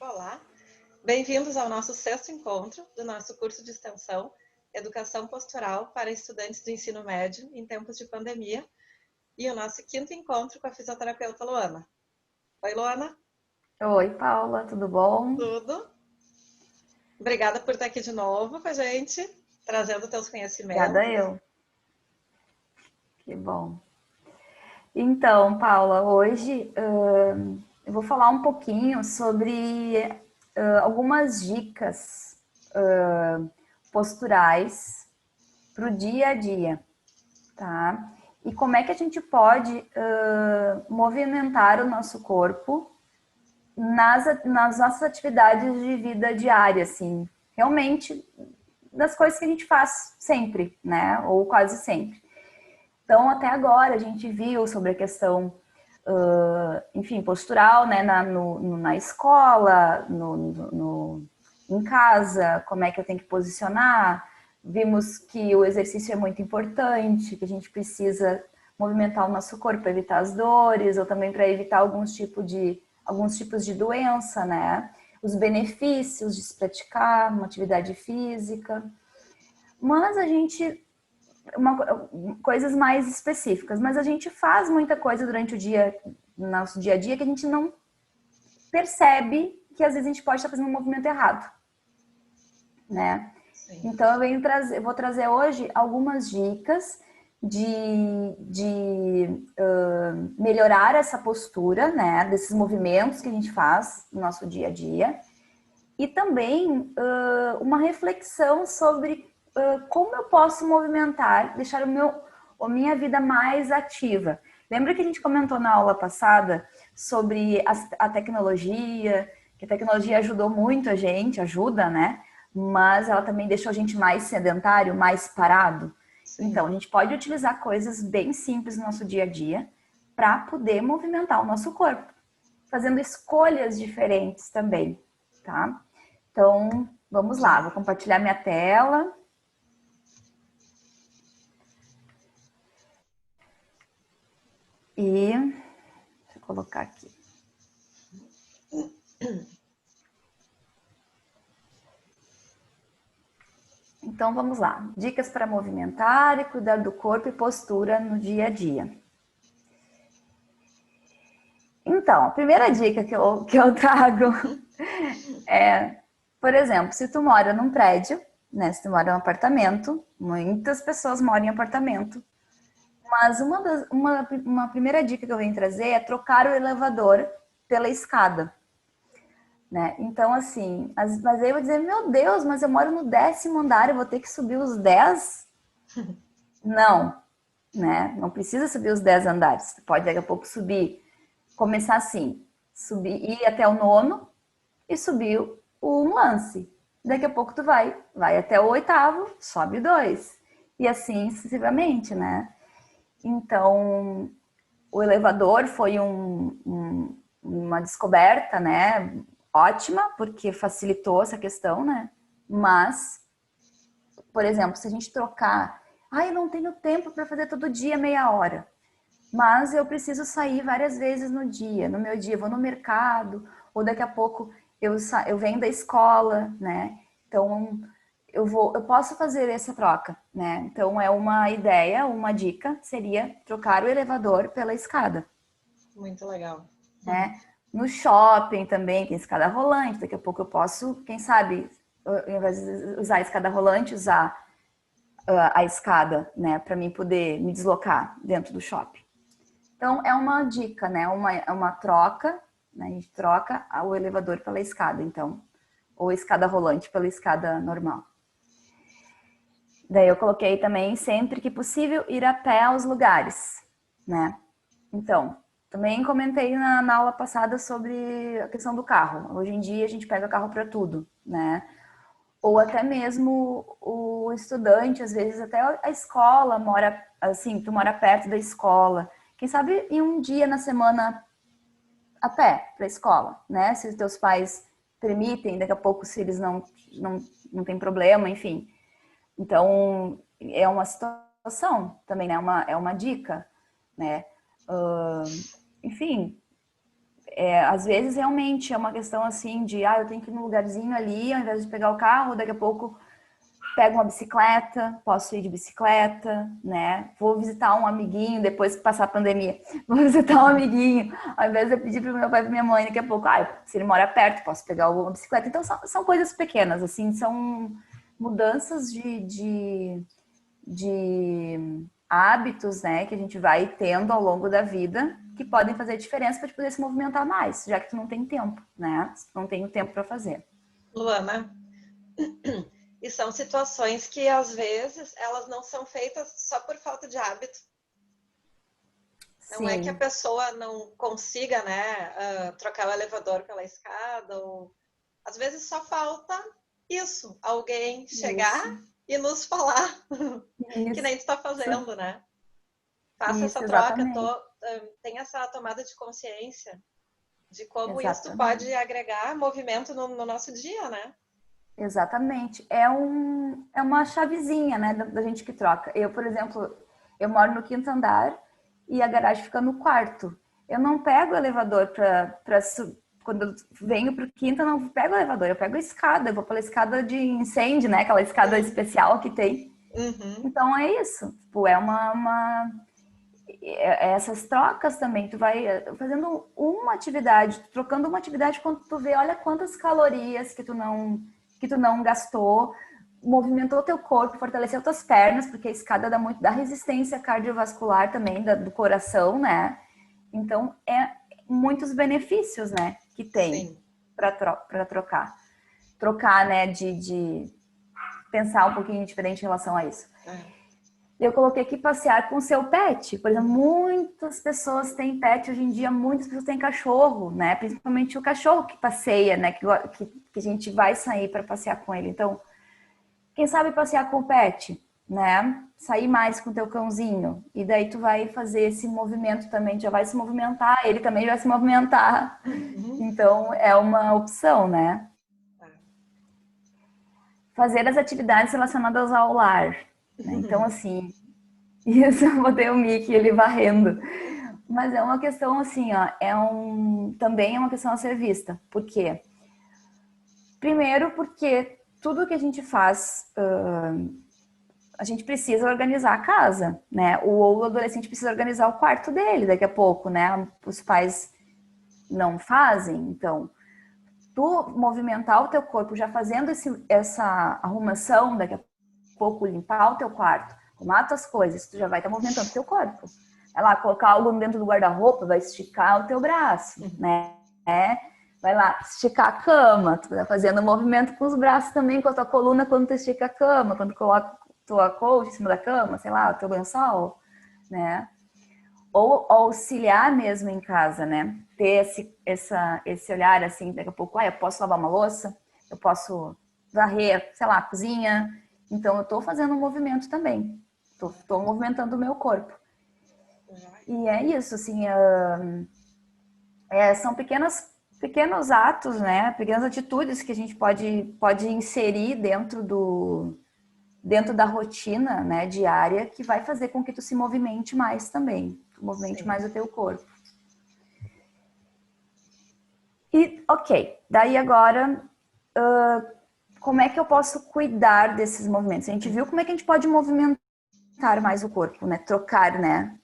Olá, bem-vindos ao nosso sexto encontro do nosso curso de extensão Educação Postural para estudantes do ensino médio em tempos de pandemia e o nosso quinto encontro com a fisioterapeuta Luana. Oi, Luana. Oi, Paula, tudo bom? Tudo? Obrigada por estar aqui de novo com a gente, trazendo teus Obrigada conhecimentos. eu. Que bom. Então, Paula, hoje eu vou falar um pouquinho sobre algumas dicas posturais para o dia a dia, tá? E como é que a gente pode movimentar o nosso corpo nas nossas atividades de vida diária, assim, realmente das coisas que a gente faz sempre, né? Ou quase sempre. Então, até agora, a gente viu sobre a questão, enfim, postural, né? Na escola, em casa, como é que eu tenho que posicionar. Vimos que o exercício é muito importante, que a gente precisa movimentar o nosso corpo para evitar as dores, ou também para evitar alguns tipos de doença, né? Os benefícios de se praticar uma atividade física. Mas a gente coisas mais específicas, mas a gente faz muita coisa durante o dia, no nosso dia a dia, que a gente não percebe que às vezes a gente pode estar fazendo um movimento errado, né? Sim. Então eu vou trazer hoje algumas dicas de melhorar essa postura, né? Desses movimentos que a gente faz no nosso dia a dia. E também uma reflexão sobre como eu posso movimentar, deixar a minha vida mais ativa. Lembra que a gente comentou na aula passada sobre a tecnologia, que a tecnologia ajudou muito a gente, ajuda, né? Mas ela também deixou a gente mais sedentário, mais parado. Sim. Então, a gente pode utilizar coisas bem simples no nosso dia a dia para poder movimentar o nosso corpo, fazendo escolhas diferentes também, tá? Então, vamos lá, vou compartilhar minha tela. E deixa eu colocar aqui. Então, vamos lá. Dicas para movimentar e cuidar do corpo e postura no dia a dia. Então, a primeira dica que eu trago é, por exemplo, se tu mora num prédio, né? Se tu mora em um apartamento, muitas pessoas moram em apartamento. Mas uma primeira dica que eu venho trazer é trocar o elevador pela escada. Né? Então, assim, mas aí eu vou dizer, meu Deus, mas eu moro no 10º andar, eu vou ter que subir os 10? Não, né? Não precisa subir os 10 andares. Você pode daqui a pouco começar assim, ir até o 9º e subir um lance. Daqui a pouco tu vai até o 8º, sobe 2. E assim sucessivamente, né? Então, o elevador foi uma descoberta, né? Ótima, porque facilitou essa questão, né? Mas, por exemplo, se a gente trocar, eu não tenho tempo para fazer todo dia meia hora, mas eu preciso sair várias vezes no dia. No meu dia, eu vou no mercado, ou daqui a pouco eu venho da escola, né? Então, eu posso fazer essa troca, né? Então, é uma ideia, uma dica seria trocar o elevador pela escada. Muito legal. Né? No shopping também tem escada rolante, daqui a pouco eu posso, quem sabe, ao invés de usar a escada rolante, usar a escada, né, para mim poder me deslocar dentro do shopping. Então é uma dica, né, é uma troca, né, a gente troca o elevador pela escada, então, ou a escada rolante pela escada normal. Daí eu coloquei também, sempre que possível, ir a pé aos lugares, né? Então, também comentei na aula passada sobre a questão do carro. Hoje em dia a gente pega carro para tudo, né? Ou até mesmo o estudante, às vezes até a escola mora, assim, tu mora perto da escola. Quem sabe em um dia na semana a pé para a escola, né? Se os teus pais permitem, daqui a pouco se eles não tem problema, enfim. Então, é uma situação também, né? É uma dica, né? Enfim, Às vezes realmente é uma questão assim de, eu tenho que ir num lugarzinho ali, ao invés de pegar o carro, daqui a pouco pego uma bicicleta, posso ir de bicicleta, né? Vou visitar um amiguinho depois que passar a pandemia. Vou visitar um amiguinho, ao invés de eu pedir para o meu pai e para minha mãe, daqui a pouco, se ele mora perto, posso pegar uma bicicleta. Então são coisas pequenas, assim, são mudanças de hábitos, né, que a gente vai tendo ao longo da vida, que podem fazer diferença para poder se movimentar mais, já que tu não tem tempo, né? Não tem o tempo para fazer. Luana, e são situações que às vezes elas não são feitas só por falta de hábito. Não Sim. É que a pessoa não consiga, né, trocar o elevador pela escada, ou às vezes só falta isso, alguém chegar e nos falar, que nem tu está fazendo, né? Faça essa troca, tenha essa tomada de consciência de como isso pode agregar movimento no nosso dia, né? Exatamente. É uma chavezinha, né, da gente que troca. Eu, por exemplo, eu moro no 5º andar e a garagem fica no 4º. Eu não pego o elevador quando eu venho para o 5º, eu não pego o elevador, eu pego a escada, eu vou pela escada de incêndio, né, aquela escada especial que tem. Uhum. Então é isso. Tipo, essas trocas também, tu vai fazendo uma atividade, trocando uma atividade, quando tu vê, olha quantas calorias que tu não gastou, movimentou teu corpo, fortaleceu tuas pernas, porque a escada dá resistência cardiovascular também, do coração, né? Então, muitos benefícios, né, que tem para trocar. Trocar, né, de pensar um pouquinho diferente em relação a isso. Eu coloquei aqui passear com o seu pet. Por exemplo, muitas pessoas têm pet hoje em dia, muitas pessoas têm cachorro, né? Principalmente o cachorro que passeia, né? Que a gente vai sair para passear com ele. Então, quem sabe passear com o pet, né? Sair mais com o teu cãozinho. E daí tu vai fazer esse movimento também, já vai se movimentar, ele também vai se movimentar. Então, é uma opção, né? Fazer as atividades relacionadas ao lar. Né? Então, assim, isso eu botei o Mickey, ele varrendo. Mas é uma questão assim, ó, também é uma questão a ser vista. Por quê? Primeiro, porque tudo que a gente faz, a gente precisa organizar a casa, né? O adolescente precisa organizar o quarto dele daqui a pouco, né? Os pais não fazem, então tu movimentar o teu corpo já fazendo essa arrumação, daqui a pouco limpar o teu quarto, arrumar tuas coisas, tu já vai estar movimentando o teu corpo. Vai lá, colocar algo dentro do guarda-roupa, vai esticar o teu braço, né? Vai lá, esticar a cama, tu tá fazendo movimento com os braços também, com a tua coluna quando tu estica a cama, quando coloca tua colcha em cima da cama, sei lá, o teu lençol, né? Ou auxiliar mesmo em casa, né? Ter esse olhar assim, daqui a pouco, eu posso lavar uma louça, eu posso varrer, sei lá, a cozinha. Então, eu tô fazendo um movimento também. Tô movimentando o meu corpo. E é isso, assim, são pequenos atos, né? Pequenas atitudes que a gente pode inserir dentro da rotina, né, diária, que vai fazer com que tu se movimente mais também. Tu movimente mais o teu corpo. E, ok, daí agora, como é que eu posso cuidar desses movimentos? A gente viu como é que a gente pode movimentar mais o corpo, né? Trocar, né?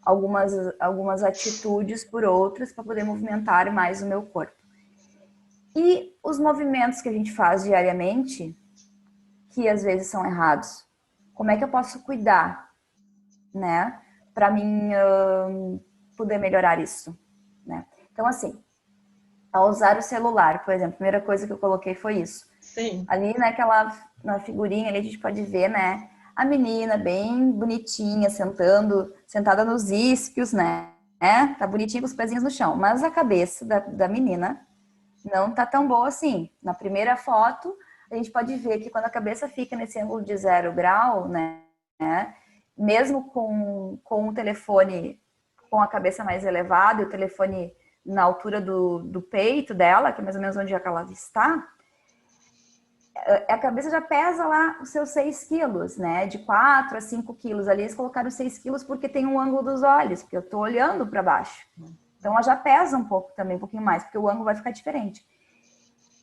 Algumas atitudes por outras para poder movimentar mais o meu corpo. E os movimentos que a gente faz diariamente, que às vezes são errados, como é que eu posso cuidar, né? Para mim poder melhorar isso, né? Então, assim, ao usar o celular, por exemplo, a primeira coisa que eu coloquei foi isso. Sim. Ali na figurinha ali a gente pode ver, né? A menina bem bonitinha, sentada nos isquios, né? Tá bonitinha com os pezinhos no chão. Mas a cabeça da menina não tá tão boa assim. Na primeira foto, a gente pode ver que quando a cabeça fica nesse ângulo de 0 grau, né? Mesmo com o telefone com a cabeça mais elevada e o telefone na altura do peito dela, que é mais ou menos onde ela está, a cabeça já pesa lá os seus 6 quilos, né? De 4 a 5 quilos. Ali eles colocaram 6 quilos porque tem um ângulo dos olhos, porque eu tô olhando para baixo, Então, ela já pesa um pouco também, um pouquinho mais, porque o ângulo vai ficar diferente.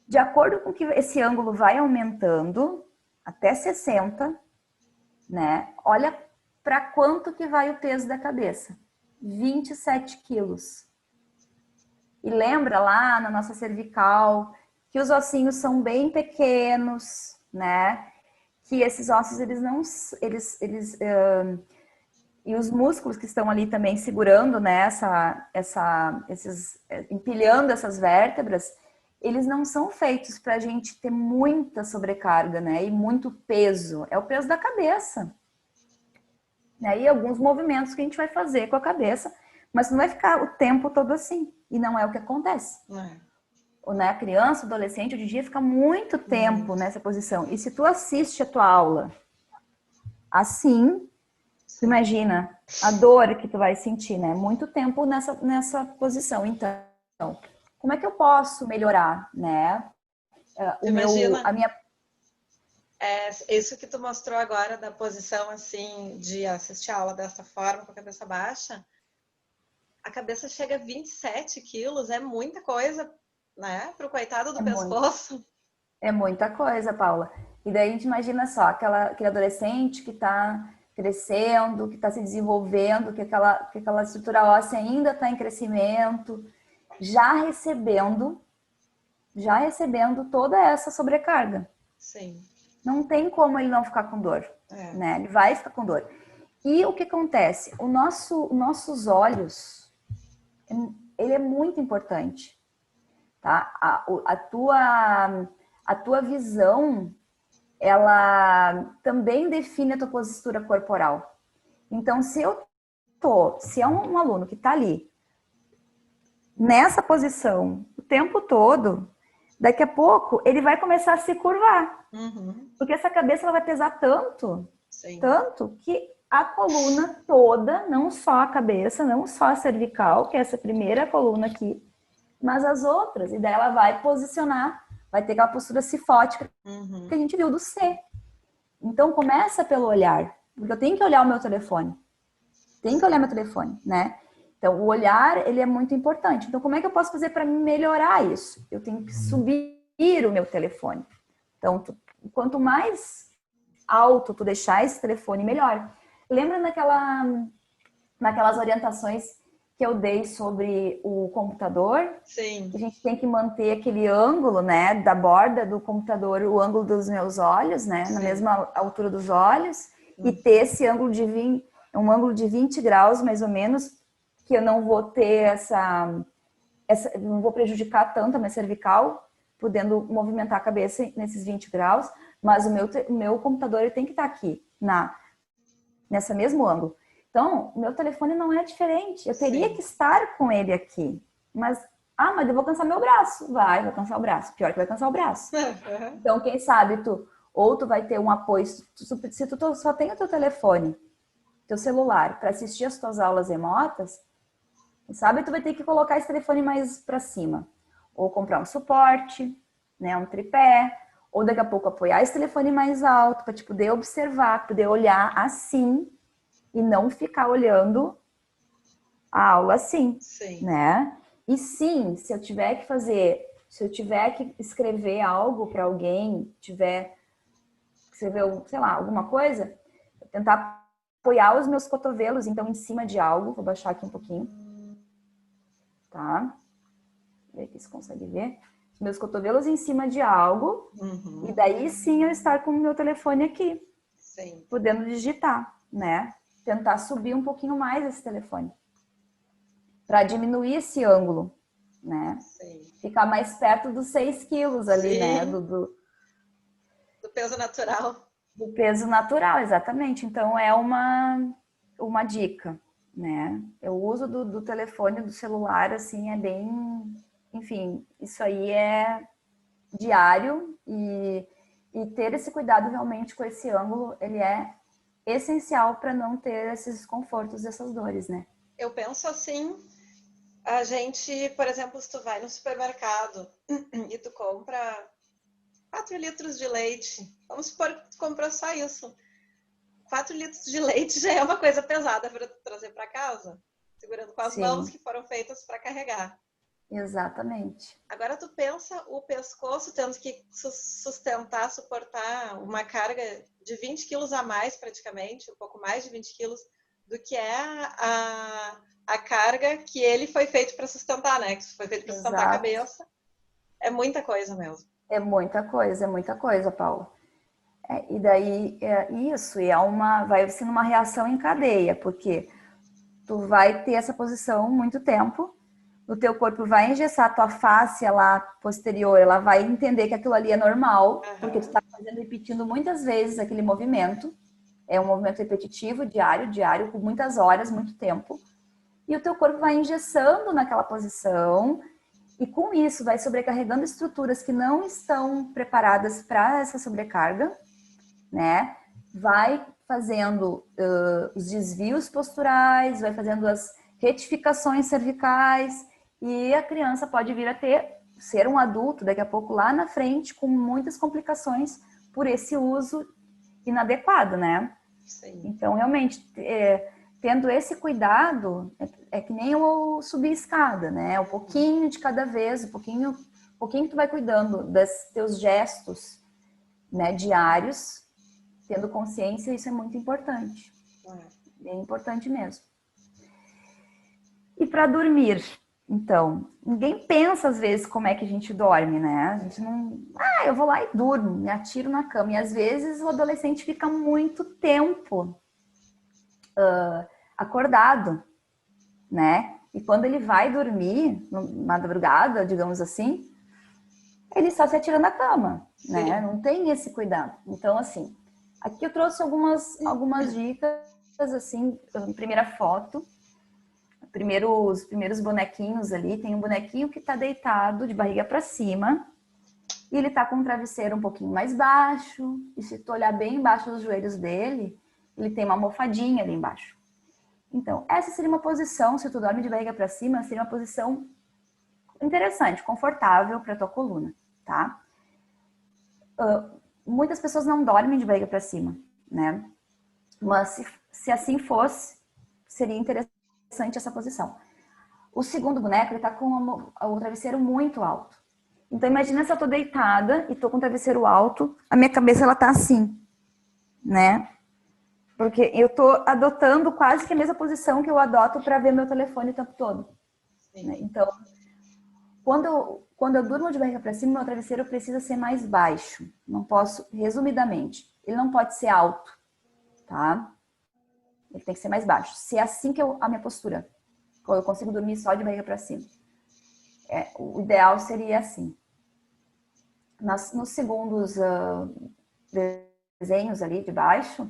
De acordo com que esse ângulo vai aumentando, até 60, né? Olha para quanto que vai o peso da cabeça. 27 quilos. E lembra lá na nossa cervical que os ossinhos são bem pequenos, né? Que esses ossos, eles não... e os músculos que estão ali também segurando, né, empilhando essas vértebras, eles não são feitos para a gente ter muita sobrecarga, né, e muito peso. É o peso da cabeça. Né? E alguns movimentos que a gente vai fazer com a cabeça, mas não vai ficar o tempo todo assim. E não é o que acontece. Né? A criança, o adolescente, hoje em dia fica muito tempo nessa posição. E se tu assiste a tua aula assim... Tu imagina a dor que tu vai sentir, né? Muito tempo nessa posição. Então, como é que eu posso melhorar, né? Imagina, isso que tu mostrou agora da posição assim, de assistir a aula dessa forma, com a cabeça baixa, a cabeça chega a 27 quilos, é muita coisa, né? Pro coitado do pescoço. É muita coisa, Paula. E daí a gente imagina só, aquele adolescente que tá crescendo, que está se desenvolvendo, que aquela estrutura óssea ainda está em crescimento, já recebendo toda essa sobrecarga. Sim. Não tem como ele não ficar com dor, né? Ele vai ficar com dor. E o que acontece? Nossos olhos, ele é muito importante, tá? A tua visão, ela também define a tua postura corporal. Então, se é um aluno que está ali, nessa posição, o tempo todo, daqui a pouco, ele vai começar a se curvar. Porque essa cabeça ela vai pesar tanto, que a coluna toda, não só a cabeça, não só a cervical, que é essa primeira coluna aqui, mas as outras. E daí ela vai posicionar, vai ter aquela postura cifótica que a gente viu do C. Então, começa pelo olhar. Porque eu tenho que olhar o meu telefone. Né? Então, o olhar, ele é muito importante. Então, como é que eu posso fazer para melhorar isso? Eu tenho que subir o meu telefone. Então, quanto mais alto tu deixar esse telefone, melhor. Lembra naquelas orientações que eu dei sobre o computador? Sim. A gente tem que manter aquele ângulo, né, da borda do computador, o ângulo dos meus olhos, né, na mesma altura dos olhos, e ter esse ângulo um ângulo de 20 graus, mais ou menos, que eu não vou ter não vou prejudicar tanto a minha cervical, podendo movimentar a cabeça nesses 20 graus, mas o meu computador ele tem que estar aqui, nesse mesmo ângulo. Então, o meu telefone não é diferente. Eu teria que estar com ele aqui. Mas eu vou cansar meu braço. Vai cansar o braço. Pior que vai cansar o braço. Então, quem sabe tu vai ter um apoio. Se tu só tem o teu telefone, teu celular, para assistir as tuas aulas remotas, quem sabe tu vai ter que colocar esse telefone mais para cima. Ou comprar um suporte, né, um tripé. Ou daqui a pouco apoiar esse telefone mais alto, para te poder observar, poder olhar assim, e não ficar olhando a aula assim, né? E sim, se eu tiver que escrever algo para alguém, tiver que escrever, sei lá, alguma coisa, vou tentar apoiar os meus cotovelos, então, em cima de algo. Vou baixar aqui um pouquinho. Tá? Ver aqui se consegue ver. Os meus cotovelos em cima de algo. E daí sim eu estar com o meu telefone aqui. Podendo digitar, né? Tentar subir um pouquinho mais esse telefone. Para diminuir esse ângulo, né? Ficar mais perto dos 6 quilos ali, né? Do peso natural. Do peso natural, exatamente. Então, é uma dica, né? O uso do telefone, do celular, assim, é bem... Enfim, isso aí é diário e ter esse cuidado realmente com esse ângulo, ele é essencial para não ter esses desconfortos, essas dores, né? Eu penso assim, a gente, por exemplo, se tu vai no supermercado e tu compra 4 litros de leite, vamos supor que tu comprou só isso. 4 litros de leite já é uma coisa pesada para trazer para casa. segurando com as mãos Sim, que foram feitas para carregar. exatamente. Agora tu pensa o pescoço tendo que sustentar, suportar uma carga de 20 quilos a mais praticamente, um pouco mais de 20 quilos, do que é a carga que ele foi feito para sustentar, né? Que foi feito para sustentar a Exato. cabeça. É muita coisa mesmo. É muita coisa, Paulo. E daí, isso, e vai sendo uma reação em cadeia, porque tu vai ter essa posição muito tempo, o teu corpo vai engessar a tua face lá posterior, ela vai entender que aquilo ali é normal, porque tu está repetindo muitas vezes aquele movimento, é um movimento repetitivo, diário, por muitas horas, muito tempo, e o teu corpo vai engessando naquela posição, e com isso vai sobrecarregando estruturas que não estão preparadas para essa sobrecarga, né? Vai fazendo os desvios posturais, vai fazendo as retificações cervicais, e a criança pode vir a ser um adulto daqui a pouco lá na frente com muitas complicações por esse uso inadequado, né? Sim. Então, realmente, tendo esse cuidado, é que nem o subir escada, né? Um pouquinho de cada vez, um pouquinho que tu vai cuidando dos teus gestos, né, diários, tendo consciência, isso é muito importante. É importante mesmo. E para dormir, então, ninguém pensa às vezes como é que a gente dorme, né? A gente não. Eu vou lá e durmo, me atiro na cama. E às vezes o adolescente fica muito tempo acordado, né? E quando ele vai dormir, na madrugada, digamos assim, ele só se atira na cama, né? Não tem esse cuidado. Então, assim, aqui eu trouxe algumas dicas, assim, primeira foto. Os primeiros bonequinhos ali, tem um bonequinho que tá deitado de barriga para cima, e ele tá com um travesseiro um pouquinho mais baixo, e se tu olhar bem embaixo dos joelhos dele, ele tem uma almofadinha ali embaixo. Então, essa seria uma posição, se tu dorme de barriga para cima, seria uma posição interessante, confortável para tua coluna, tá? Muitas pessoas não dormem de barriga para cima, né? Mas se assim fosse, seria interessante essa posição. O segundo boneco, ele tá com o travesseiro muito alto. Então, imagina se eu tô deitada e tô com o travesseiro alto, a minha cabeça, ela tá assim, né? Porque eu tô adotando quase que a mesma posição que eu adoto para ver meu telefone o tempo todo. Né? Então, quando eu durmo de barriga para cima, meu travesseiro precisa ser mais baixo. Não posso, resumidamente, ele não pode ser alto, tá? Ele tem que ser mais baixo. Se é assim que a minha postura, eu consigo dormir só de barriga para cima. O ideal seria assim. Nos segundos desenhos ali de baixo,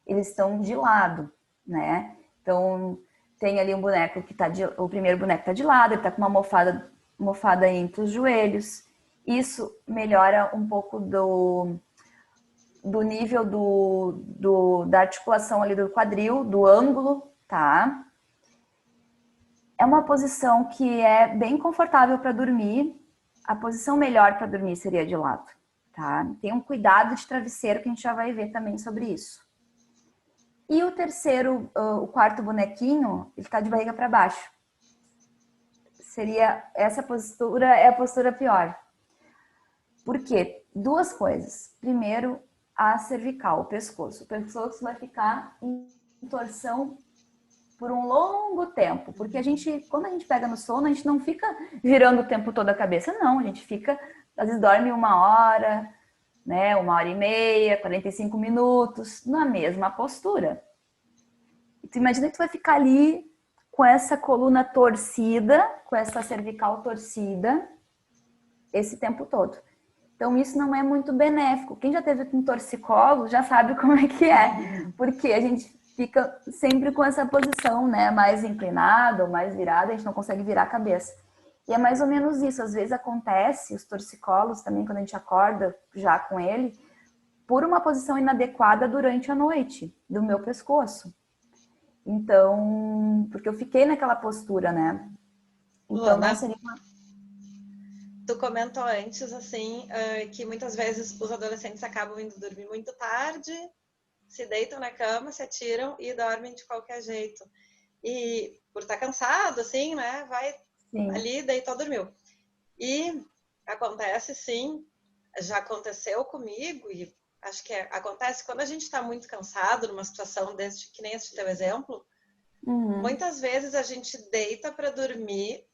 eles estão de lado, né? Então, tem ali um boneco que tá o primeiro boneco tá de lado, ele tá com uma almofada entre os joelhos. Isso melhora um pouco do nível da articulação ali do quadril, do ângulo, tá? É uma posição que é bem confortável para dormir. A posição melhor para dormir seria de lado, tá? Tem um cuidado de travesseiro que a gente já vai ver também sobre isso. E o quarto bonequinho, ele tá de barriga para baixo. Essa postura é a postura pior. Por quê? Duas coisas. Primeiro, a cervical, o pescoço. O pescoço vai ficar em torção por um longo tempo, porque quando a gente pega no sono, a gente não fica virando o tempo todo a cabeça, não, a gente fica, às vezes dorme 1 hora, né, 1 hora e meia, 45 minutos, na mesma postura. E tu imagina que tu vai ficar ali com essa coluna torcida, com essa cervical torcida, esse tempo todo. Então, isso não é muito benéfico. Quem já teve um torcicolo já sabe como é que é, porque a gente fica sempre com essa posição, né, mais inclinada ou mais virada, a gente não consegue virar a cabeça. E é mais ou menos isso. Às vezes acontece, os torcicolos também, quando a gente acorda já com ele, por uma posição inadequada durante a noite, do meu pescoço. Então, porque eu fiquei naquela postura, né? Então, Luana, não seria uma... tu comentou antes, assim, que muitas vezes os adolescentes acabam indo dormir muito tarde, se deitam na cama, se atiram e dormem de qualquer jeito. e por estar cansado, assim, né? Vai Sim. ali, deitou, dormiu. E acontece, sim, já aconteceu comigo, e acho que acontece quando a gente está muito cansado, numa situação desse, que nem esse teu exemplo, muitas vezes a gente deita para dormir,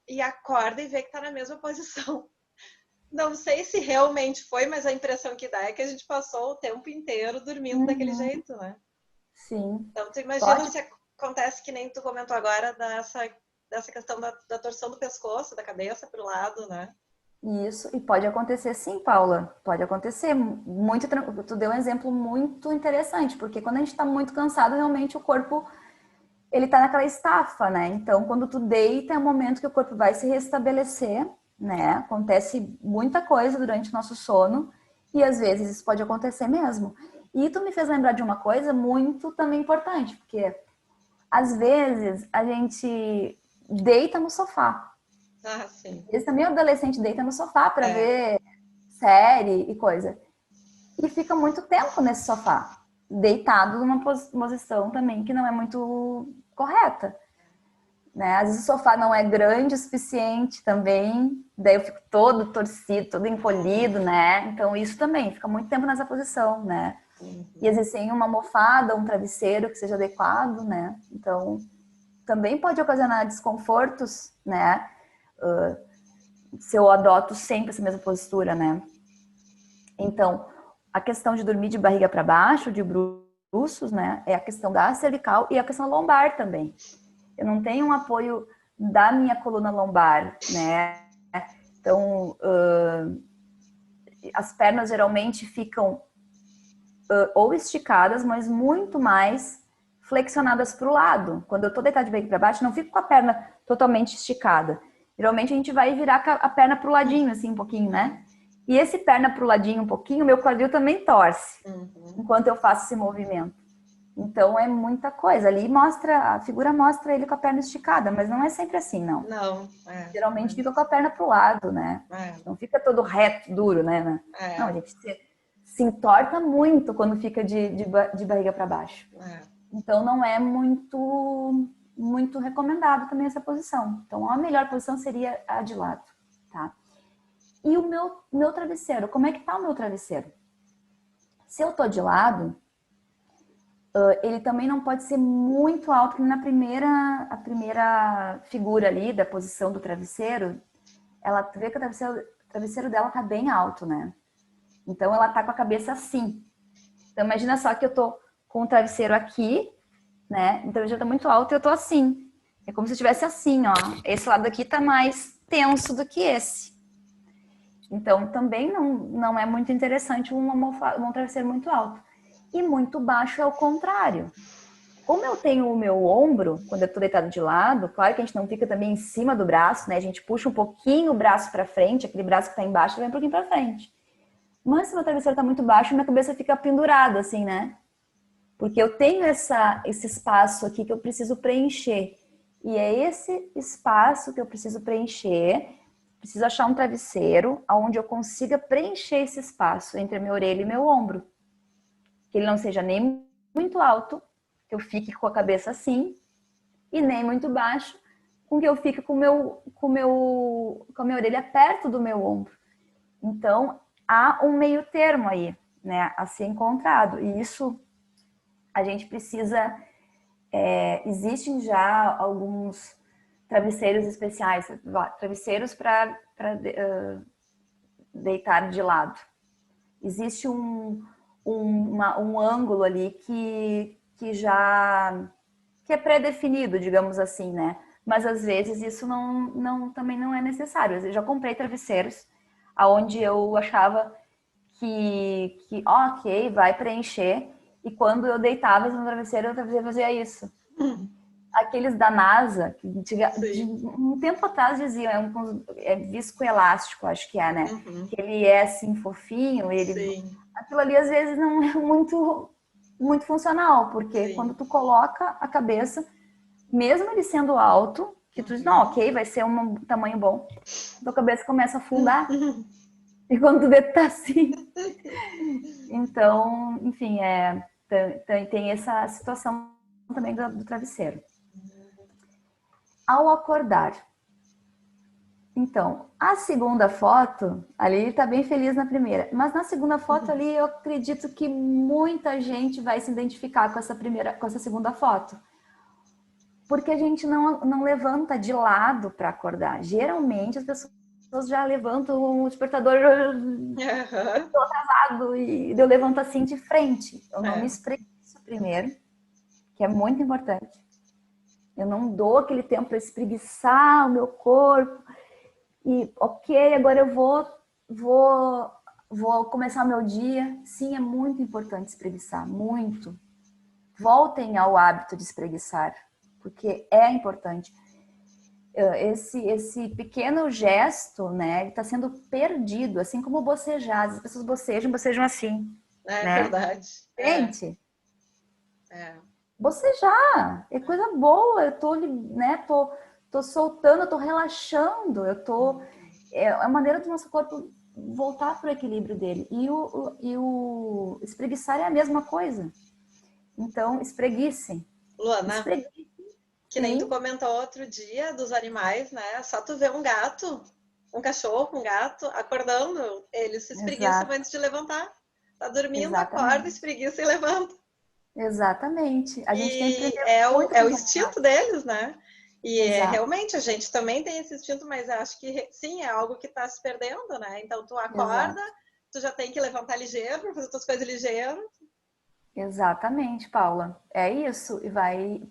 e acorda e vê que está na mesma posição. Não sei se realmente foi, mas a impressão que dá é que a gente passou o tempo inteiro dormindo daquele jeito, né? Sim. Então, tu imagina Pode. se acontece que nem tu comentou agora dessa questão da torção do pescoço, da cabeça para o lado, né? Isso, e pode acontecer sim, Paula. Pode acontecer. Muito, tu deu um exemplo muito interessante, porque quando a gente está muito cansado, realmente o corpo ele tá naquela estafa, né? Então, quando tu deita, é o momento que o corpo vai se restabelecer, né? Acontece muita coisa durante o nosso sono e às vezes isso pode acontecer mesmo. E tu me fez lembrar de uma coisa muito também importante, porque às vezes a gente deita no sofá. Ah, sim. Às vezes também o adolescente deita no sofá para ver série e coisa. E fica muito tempo nesse sofá, deitado numa posição também que não é muito correta. Né? Às vezes o sofá não é grande o suficiente também, daí eu fico todo torcido, todo encolhido, né? Então isso também, fica muito tempo nessa posição, né? E às vezes sem uma almofada, um travesseiro que seja adequado, né? Então também pode ocasionar desconfortos, né? Se eu adoto sempre essa mesma postura, né? Então, a questão de dormir de barriga para baixo, de bruços, né? É a questão da cervical e a questão lombar também. Eu não tenho um apoio da minha coluna lombar, né? Então, as pernas geralmente ficam ou esticadas, mas muito mais flexionadas para o lado. Quando eu tô deitada de barriga para baixo, não fico com a perna totalmente esticada. Geralmente a gente vai virar a perna para o ladinho, assim, um pouquinho, né? E esse perna para o ladinho um pouquinho, meu quadril também torce, enquanto eu faço esse movimento. Então é muita coisa. Ali mostra, a figura mostra ele com a perna esticada, mas não é sempre assim, não. Não, Geralmente fica com a perna pro lado, né? Não fica todo reto, duro, né? Não, a gente se entorta muito quando fica de barriga para baixo. Então não é muito recomendado também essa posição. Então a melhor posição seria a de lado, tá? E o meu travesseiro, como é que tá o meu travesseiro? Se eu tô de lado, ele também não pode ser muito alto, porque a primeira figura ali da posição do travesseiro, ela vê que o travesseiro dela tá bem alto, né? Então ela tá com a cabeça assim. Então imagina só que eu tô com o travesseiro aqui, né? Então ele já tá muito alto e eu tô assim. É como se eu estivesse assim, ó. Esse lado aqui tá mais tenso do que esse. Então também não é muito interessante um travesseiro muito alto. E muito baixo é o contrário. Como eu tenho o meu ombro, quando eu tô deitado de lado, claro que a gente não fica também em cima do braço, né? A gente puxa um pouquinho o braço para frente, aquele braço que tá embaixo vem um pouquinho para frente. Mas se meu travesseiro tá muito baixo, minha cabeça fica pendurada, assim, né? Porque eu tenho esse espaço aqui que eu preciso preencher. E é esse espaço que eu preciso preencher. Preciso achar um travesseiro onde eu consiga preencher esse espaço entre a minha orelha e meu ombro. Que ele não seja nem muito alto, que eu fique com a cabeça assim, e nem muito baixo, com que eu fique com a minha orelha perto do meu ombro. Então, há um meio termo aí, né, a ser encontrado. E isso a gente precisa... existem já alguns travesseiros especiais, travesseiros para deitar de lado. Existe um ângulo ali que é pré-definido, digamos assim, né? Mas às vezes isso também não é necessário. Eu já comprei travesseiros aonde eu achava que ok, vai preencher, e quando eu deitava no travesseiro, o travesseiro fazia isso. Aqueles da NASA, que um tempo atrás diziam, é viscoelástico, acho que é, né? Que ele é assim fofinho, aquilo ali às vezes não é muito funcional, porque quando tu coloca a cabeça, mesmo ele sendo alto, que tu diz, não, ok, vai ser um tamanho bom, tua cabeça começa a afundar. E quando tu vê, tá assim. Então, enfim, tem essa situação também do travesseiro. Ao acordar. Então, a segunda foto, ali ele tá bem feliz na primeira, mas na segunda foto ali eu acredito que muita gente vai se identificar com essa segunda foto. Porque a gente não levanta de lado para acordar. Geralmente as pessoas já levantam o despertador atrasado e eu levanto assim de frente. Eu não me espreguiço primeiro, que é muito importante. Eu não dou aquele tempo para espreguiçar o meu corpo. E ok, agora eu vou começar o meu dia. Sim, é muito importante espreguiçar, muito. Voltem ao hábito de espreguiçar, porque é importante. Esse pequeno gesto, né, está sendo perdido, assim como bocejar. As pessoas bocejam assim, É né? verdade. Gente, bocejar é coisa boa. Eu tô, né, tô soltando, eu tô relaxando, é a maneira do nosso corpo voltar para o equilíbrio dele. E o espreguiçar é a mesma coisa. Então, espreguice. Luana, Espreguice, que nem tu sim. comentou outro dia dos animais, né? Só tu ver um gato, um cachorro, um gato, acordando, eles se espreguiçam Exato. antes de levantar. Tá dormindo, acorda, Exatamente. espreguiça e levanta. Exatamente. A gente tem que E aprender muito é com o os instinto animais. deles, né? E Exato. realmente a gente também tem esse instinto, mas acho que sim, é algo que está se perdendo, né? Então tu acorda, Exato. tu já tem que levantar ligeiro para fazer tuas coisas ligeiro. Exatamente, Paula. É isso. E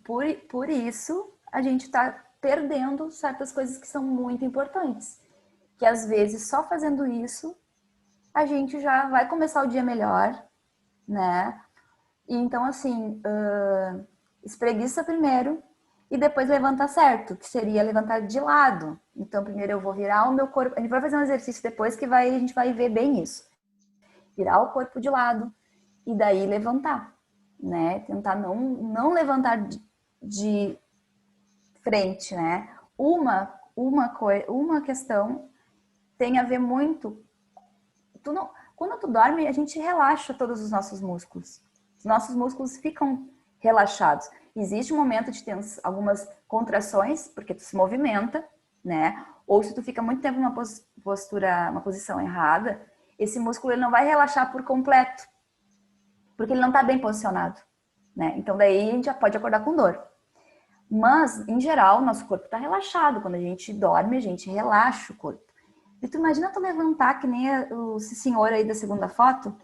por isso a gente está perdendo certas coisas que são muito importantes. Que às vezes só fazendo isso a gente já vai começar o dia melhor, né? E então, assim, espreguiça primeiro e depois levanta certo, que seria levantar de lado. Então, primeiro eu vou virar o meu corpo. A gente vai fazer um exercício depois que a gente vai ver bem isso. Virar o corpo de lado e daí levantar, né? Tentar não levantar de frente, né? Uma questão tem a ver muito. Quando tu dorme, a gente relaxa todos os nossos músculos. Os nossos músculos ficam relaxados. Existe um momento de ter algumas contrações, porque tu se movimenta, né? Ou se tu fica muito tempo numa postura, uma posição errada, esse músculo ele não vai relaxar por completo, porque ele não está bem posicionado, né? Então daí a gente já pode acordar com dor. Mas, em geral, nosso corpo está relaxado. Quando a gente dorme, a gente relaxa o corpo. E tu imagina tu levantar, que nem o senhor aí da segunda foto,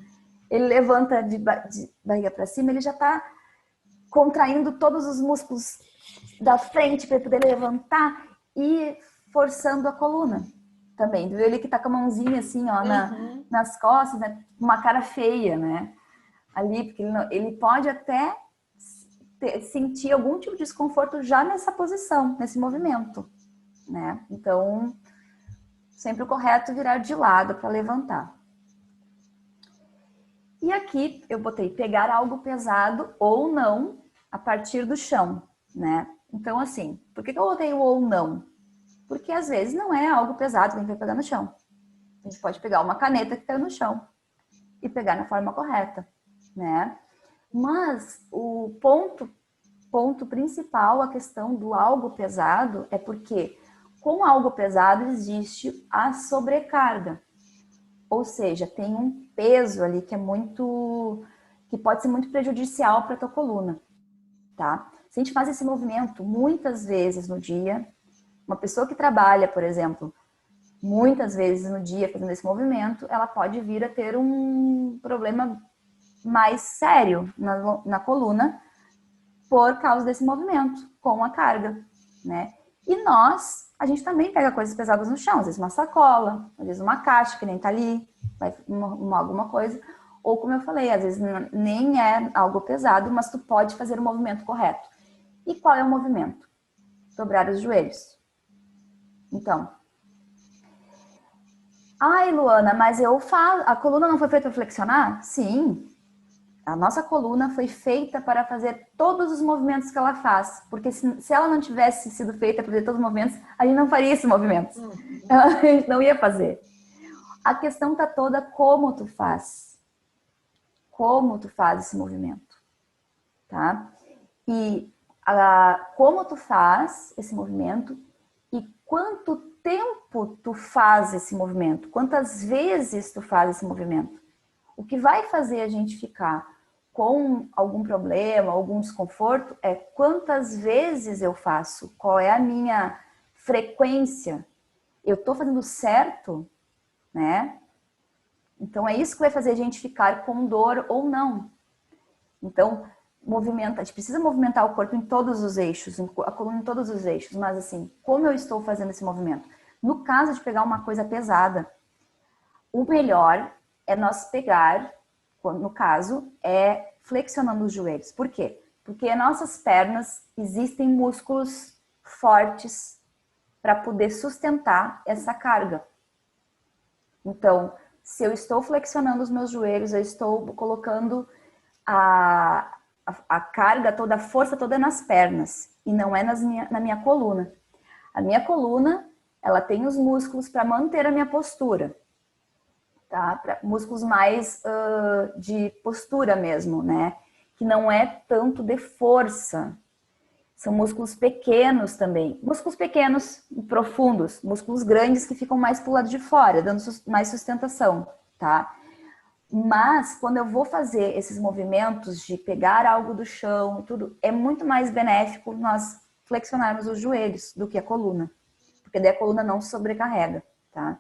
ele levanta de barriga para cima, ele já está contraindo todos os músculos da frente para ele poder levantar e forçando a coluna também. Viu? Ele que tá com a mãozinha assim, ó, nas costas, né? Uma cara feia, né? Ali, porque ele pode até sentir algum tipo de desconforto já nessa posição, nesse movimento, né? Então, sempre o correto é virar de lado para levantar. E aqui eu botei pegar algo pesado ou não a partir do chão, né? Então, assim, por que eu botei o ou não? Porque às vezes não é algo pesado que a gente vai pegar no chão. A gente pode pegar uma caneta que caiu no chão e pegar na forma correta, né? Mas o ponto principal, a questão do algo pesado, é porque com algo pesado existe a sobrecarga. Ou seja, tem um peso ali que pode ser muito prejudicial para a tua coluna, tá? Se a gente faz esse movimento muitas vezes no dia, uma pessoa que trabalha, por exemplo, muitas vezes no dia fazendo esse movimento, ela pode vir a ter um problema mais sério na coluna por causa desse movimento, com a carga, né? E a gente também pega coisas pesadas no chão, às vezes uma sacola, às vezes uma caixa que nem tá ali, alguma coisa, ou como eu falei, às vezes nem é algo pesado, mas tu pode fazer o movimento correto. E qual é o movimento? Dobrar os joelhos. Então, ai, Luana, mas a coluna não foi feita para flexionar? Sim, a nossa coluna foi feita para fazer todos os movimentos que ela faz. Porque se ela não tivesse sido feita para fazer todos os movimentos, a gente não faria esses movimentos. A gente não ia fazer. A questão está toda como tu faz. Como tu faz esse movimento. Tá? E como tu faz esse movimento e quanto tempo tu faz esse movimento, quantas vezes tu faz esse movimento. O que vai fazer a gente ficar com algum problema, algum desconforto, é quantas vezes eu faço, qual é a minha frequência. Eu estou fazendo certo, né? Então é isso que vai fazer a gente ficar com dor ou não. Então, a gente precisa movimentar o corpo em todos os eixos, a coluna em todos os eixos, mas assim, como eu estou fazendo esse movimento? No caso de pegar uma coisa pesada, o melhor é nós pegar, no caso, é flexionando os joelhos. Por quê? Porque em nossas pernas existem músculos fortes para poder sustentar essa carga. Então, se eu estou flexionando os meus joelhos, eu estou colocando a carga toda, a força toda nas pernas e não é na minha coluna. A minha coluna, ela tem os músculos para manter a minha postura, tá? Músculos mais de postura mesmo, né? Que não é tanto de força. São músculos pequenos também. Músculos pequenos e profundos. Músculos grandes que ficam mais pro lado de fora, dando mais sustentação, tá? Mas, quando eu vou fazer esses movimentos de pegar algo do chão e tudo, é muito mais benéfico nós flexionarmos os joelhos do que a coluna. Porque daí a coluna não se sobrecarrega, tá?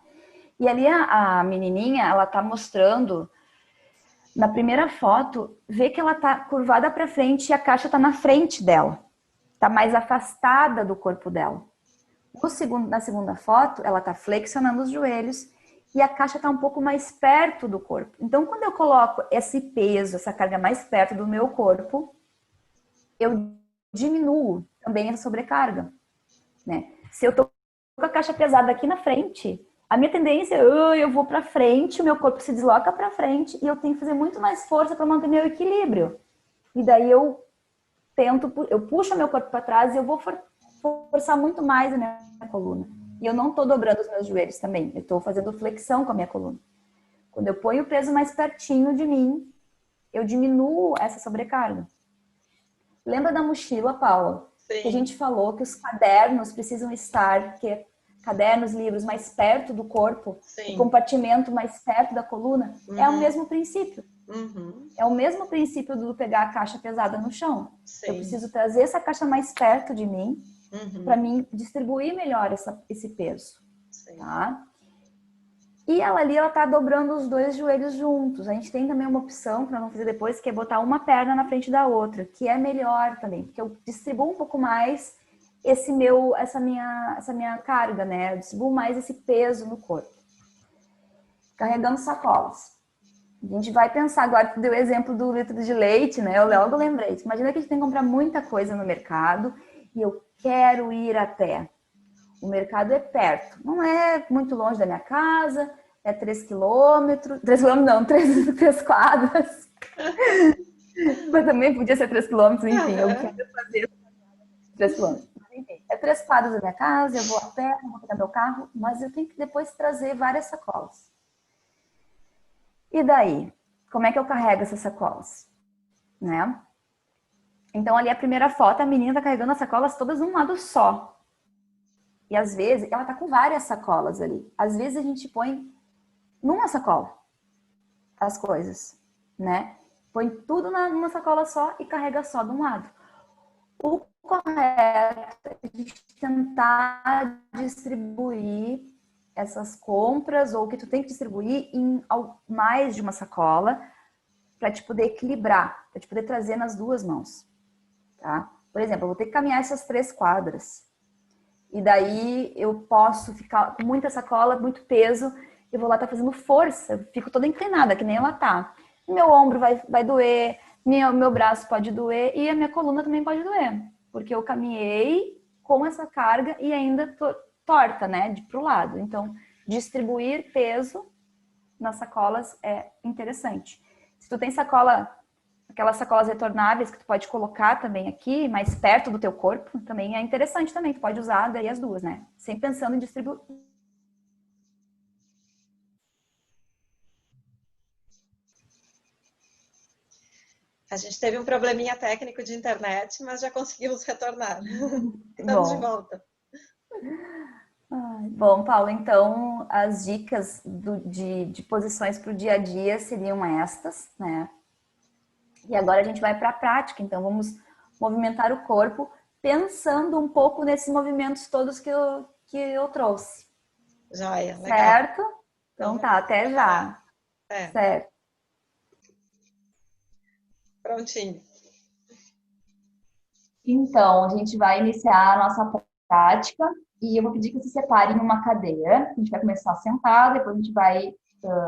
E ali a menininha, ela tá mostrando, na primeira foto, vê que ela tá curvada para frente e a caixa tá na frente dela. Tá mais afastada do corpo dela. Na segunda foto, ela tá flexionando os joelhos e a caixa está um pouco mais perto do corpo. Então, quando eu coloco esse peso, essa carga mais perto do meu corpo, eu diminuo também a sobrecarga, né? Se eu estou com a caixa pesada aqui na frente, a minha tendência é eu vou para frente, o meu corpo se desloca para frente e eu tenho que fazer muito mais força para manter meu equilíbrio. E daí eu puxo meu corpo para trás e eu vou forçar muito mais a minha coluna. E eu não estou dobrando os meus joelhos também. Eu estou fazendo flexão com a minha coluna. Quando eu ponho o peso mais pertinho de mim, eu diminuo essa sobrecarga. Lembra da mochila, Paula? Sim. Que a gente falou que os cadernos precisam estar, cadernos, livros mais perto do corpo, Sim. o compartimento mais perto da coluna. Uhum. É o mesmo princípio. Uhum. É o mesmo princípio do pegar a caixa pesada no chão. Sim. Eu preciso trazer essa caixa mais perto de mim, para mim distribuir melhor esse peso. Sim. Tá? E ela ali, ela tá dobrando os dois joelhos juntos. A gente tem também uma opção para não fazer depois, que é botar uma perna na frente da outra, que é melhor também, porque eu distribuo um pouco mais essa minha carga, né? Eu distribuo mais esse peso no corpo. Carregando sacolas. A gente vai pensar agora, tu deu o exemplo do litro de leite, né? Eu logo lembrei. Imagina que a gente tem que comprar muita coisa no mercado e eu quero ir a pé. O mercado é perto, não é muito longe da minha casa, é 3 quilômetros. 3 quilômetros não, 3 quadras. Mas também podia ser 3 quilômetros, enfim, eu quero fazer 3 quilômetros. Enfim, é 3 quadras da minha casa, eu vou a pé, não vou pegar meu carro, mas eu tenho que depois trazer várias sacolas. E daí? Como é que eu carrego essas sacolas? Né? Então, ali a primeira foto, a menina tá carregando as sacolas todas num lado só. E às vezes, ela tá com várias sacolas ali. Às vezes a gente põe numa sacola as coisas, né? Põe tudo numa sacola só e carrega só de um lado. O correto é a gente tentar distribuir essas compras ou o que tu tem que distribuir em mais de uma sacola para te poder equilibrar, para te poder trazer nas duas mãos, tá? Por exemplo, eu vou ter que caminhar essas 3 quadras. E daí eu posso ficar com muita sacola, muito peso, eu vou lá estar fazendo força, eu fico toda inclinada, que nem ela tá. Meu ombro vai doer, meu braço pode doer e a minha coluna também pode doer, porque eu caminhei com essa carga e ainda torta, né, pro lado. Então, distribuir peso nas sacolas é interessante. Se tu tem aquelas sacolas retornáveis que tu pode colocar também aqui, mais perto do teu corpo, também é interessante também. Tu pode usar daí as duas, né? Sempre pensando em distribuir. A gente teve um probleminha técnico de internet, mas já conseguimos retornar. Estamos de volta. Bom, Paulo, então as dicas de posições para o dia a dia seriam estas, né? E agora a gente vai para a prática, então vamos movimentar o corpo, pensando um pouco nesses movimentos todos que eu trouxe. Joia, legal. Certo? Então tá, até já. Certo. Prontinho. Então, a gente vai iniciar a nossa prática e eu vou pedir que você separe em uma cadeira. A gente vai começar sentado, depois a gente vai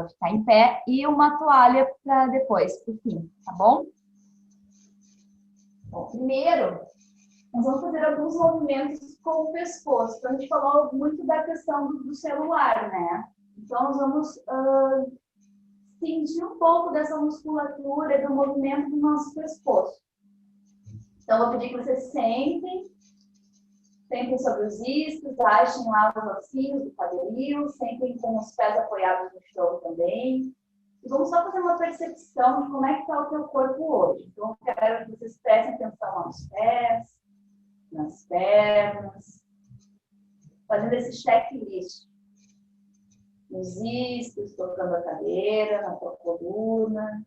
ficar em pé e uma toalha para depois, por fim, tá bom? Bom, primeiro, nós vamos fazer alguns movimentos com o pescoço. Então, a gente falou muito da questão do celular, né? Então, nós vamos sentir um pouco dessa musculatura, do movimento do nosso pescoço. Então, eu vou pedir que vocês sentem sobre os iscos, achem lá os ossinhos do quadril, sentem com os pés apoiados no chão também. E vamos só fazer uma percepção de como é que está o teu corpo hoje. Então, eu quero que vocês prestem atenção aos pés, nas pernas, fazendo esse checklist. Nos iscos, tocando a cadeira, na tua coluna.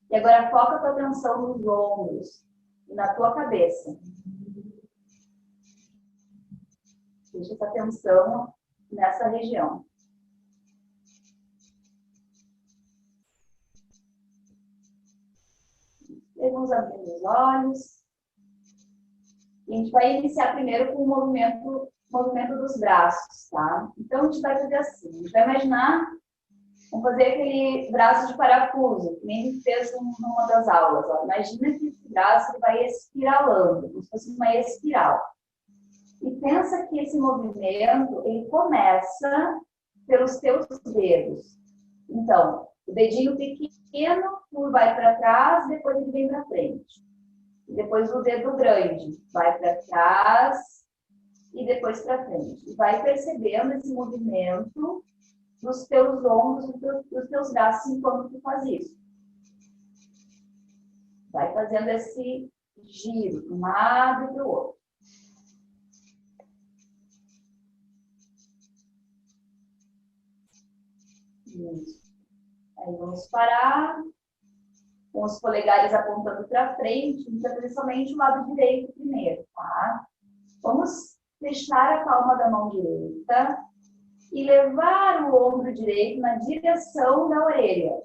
E agora foca a tua atenção nos ombros e na tua cabeça. Deixa essa atenção nessa região. E vamos abrir os olhos. E a gente vai iniciar primeiro com o movimento dos braços, tá? Então, a gente vai fazer assim. A gente vai imaginar, vamos fazer aquele braço de parafuso, que nem a gente fez numa das aulas. Ó. Imagina que esse braço ele vai espiralando, como se fosse uma espiral. E pensa que esse movimento, ele começa pelos teus dedos. Então, o dedinho pequeno vai para trás, depois ele vem para frente. E depois o dedo grande vai para trás e depois para frente. E vai percebendo esse movimento dos teus ombros, dos teus braços enquanto tu faz isso. Vai fazendo esse giro de um lado e para o outro. Isso. Aí vamos parar, com os polegares apontando para frente, então principalmente o lado direito primeiro, tá? Vamos fechar a palma da mão direita e levar o ombro direito na direção da orelha.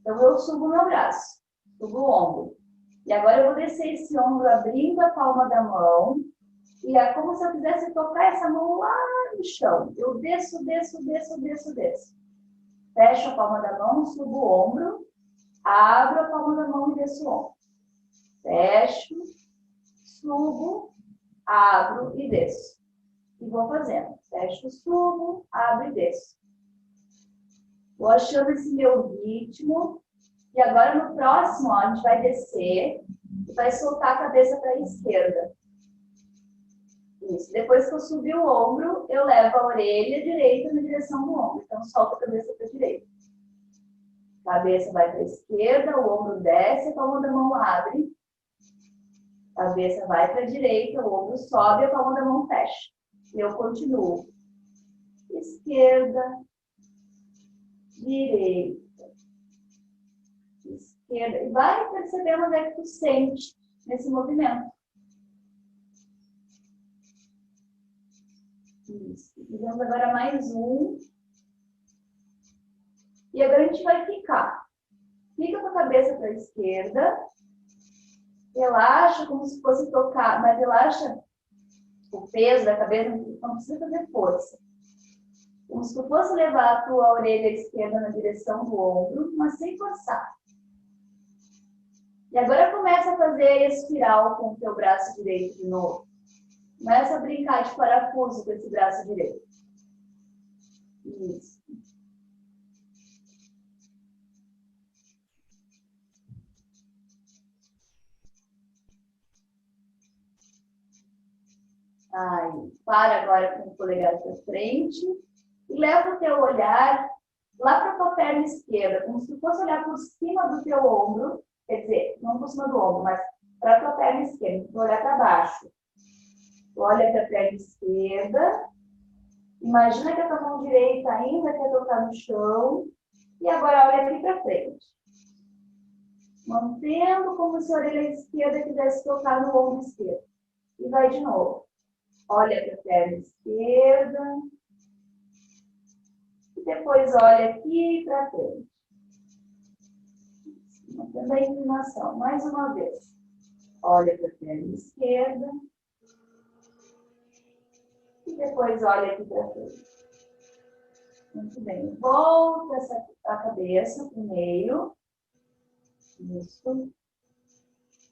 Então eu subo meu braço, subo o ombro. E agora eu vou descer esse ombro abrindo a palma da mão e é como se eu quisesse tocar essa mão lá no chão. Eu desço, desço, desço, desço, desço. Fecho a palma da mão, subo o ombro, abro a palma da mão e desço o ombro. Fecho, subo, abro e desço. E vou fazendo. Fecho, subo, abro e desço. Vou achando esse meu ritmo. E agora no próximo, ó, a gente vai descer e vai soltar a cabeça para a esquerda. Isso. Depois que eu subir o ombro, eu levo a orelha direita na direção do ombro. Então, solto a cabeça para a direita. Cabeça vai para a esquerda, o ombro desce, a palma da mão abre. Cabeça vai para a direita, o ombro sobe, a palma da mão fecha. E eu continuo. Esquerda, direita, esquerda. E vai percebendo onde é que tu sente nesse movimento. Isso. E vamos agora mais um. E agora a gente vai ficar. Fica com a cabeça para a esquerda. Relaxa como se fosse tocar, mas relaxa o peso da cabeça, não precisa fazer força. Como se tu fosse levar a tua orelha esquerda na direção do ombro, mas sem forçar. E agora começa a fazer a espiral com o teu braço direito de novo. Começa a brincar de parafuso com esse braço direito. Isso. Aí, para agora com o polegar para frente e leva o teu olhar lá para a tua perna esquerda, como se tu fosse olhar por cima do teu ombro quer dizer, não por cima do ombro, mas para a tua perna esquerda. Tu olhar para baixo. Tu olha para a perna esquerda. Imagina que a tua mão direita ainda quer tocar no chão. E agora olha aqui para frente. Mantendo como se a orelha esquerda quisesse tocar no ombro esquerdo. E vai de novo. Olha para a perna esquerda. E depois olha aqui para frente. Mantendo a inclinação. Mais uma vez. Olha para a perna esquerda. E depois olha aqui para frente. Muito bem. Volta a cabeça para o meio. Isso.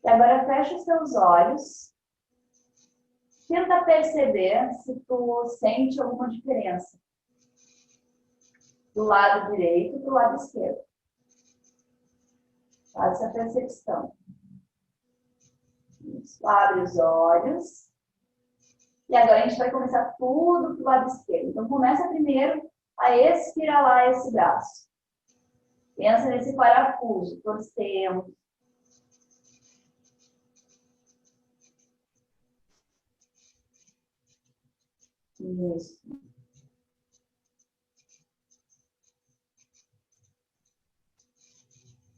E agora fecha os teus olhos. Tenta perceber se tu sente alguma diferença. Do lado direito e do lado esquerdo. Faz essa percepção. Isso. Abre os olhos. E agora a gente vai começar tudo pro lado esquerdo. Então começa primeiro a espiralar esse braço. Pensa nesse parafuso, torcendo. Isso.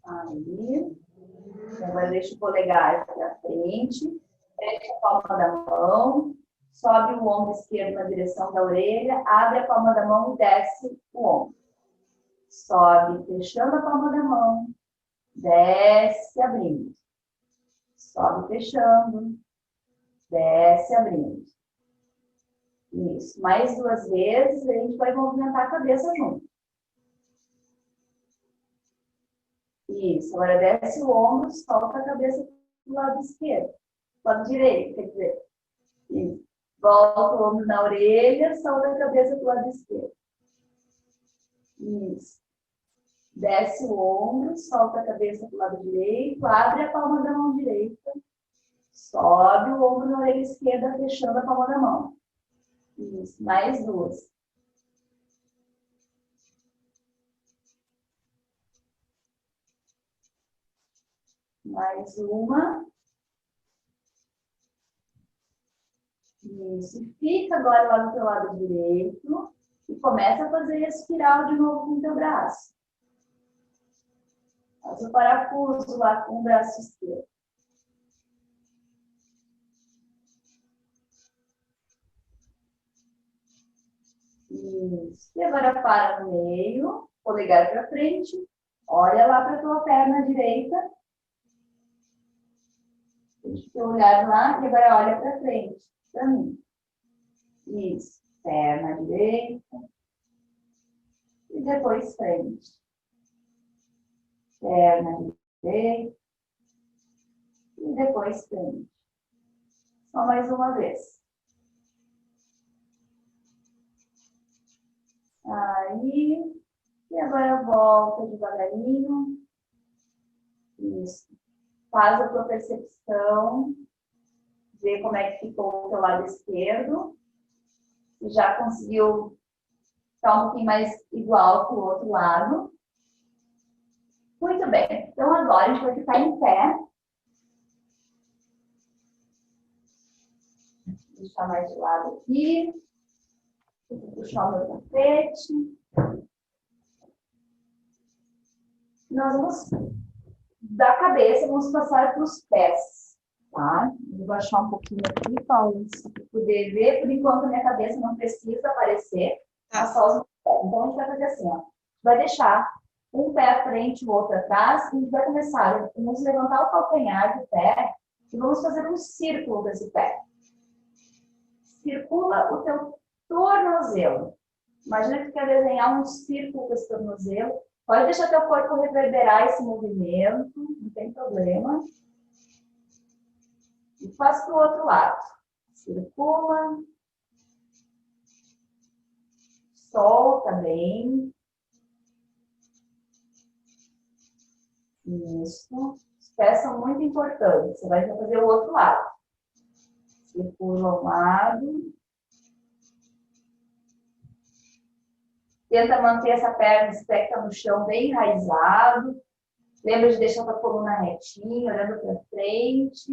Aí. Agora deixa o polegar para frente. Fecha a palma da mão. Sobe o ombro esquerdo na direção da orelha. Abre a palma da mão e desce o ombro. Sobe, fechando a palma da mão. Desce, abrindo. Sobe, fechando. Desce, abrindo. Isso. Mais 2 vezes, a gente vai movimentar a cabeça junto. Isso. Agora desce o ombro, solta a cabeça do lado esquerdo. Lado direito, quer dizer. Isso. Volta o ombro na orelha, solta a cabeça do lado esquerdo. Isso. Desce o ombro, solta a cabeça do lado direito, abre a palma da mão direita, sobe o ombro na orelha esquerda, fechando a palma da mão. Isso, mais 2. Mais uma. Isso, fica agora lá no teu lado direito e começa a fazer espiral de novo com o teu braço. Faz o parafuso lá com o braço esquerdo. Isso. E agora para no meio, polegar para frente, olha lá para a tua perna direita. Deixa eu olhar lá e agora olha para frente, para mim. Isso. Perna direita. E depois frente. Perna direita. E depois frente. Só mais uma vez. Aí. E agora volta devagarinho. Isso. Faz a tua percepção. Vê como é que ficou o teu lado esquerdo. Se já conseguiu ficar um pouquinho mais igual que o outro lado. Muito bem. Então agora a gente vai ficar em pé. Vou deixar mais de lado aqui. Vou puxar o meu tapete. Nós vamos, da cabeça, vamos passar para os pés. Tá? Vou baixar um pouquinho aqui, Paulo, se poder ver. Por enquanto, a minha cabeça não precisa aparecer. Tá. Só os pés. Então, a gente vai fazer assim, ó. Vai deixar um pé à frente e o outro atrás. E a gente vai começar. Vamos levantar o calcanhar do pé e vamos fazer um círculo desse pé. Circula o teu tornozelo. Imagina que tu quer desenhar um círculo com esse tornozelo. Pode deixar teu corpo reverberar esse movimento, não tem problema. E faz para o outro lado. Circula. Solta bem. Isso. Os pés são muito importantes. Você vai fazer o outro lado. Circula um lado. Tenta manter essa perna, esse pé que está no chão bem enraizado. Lembra de deixar a tua coluna retinha, olhando para frente.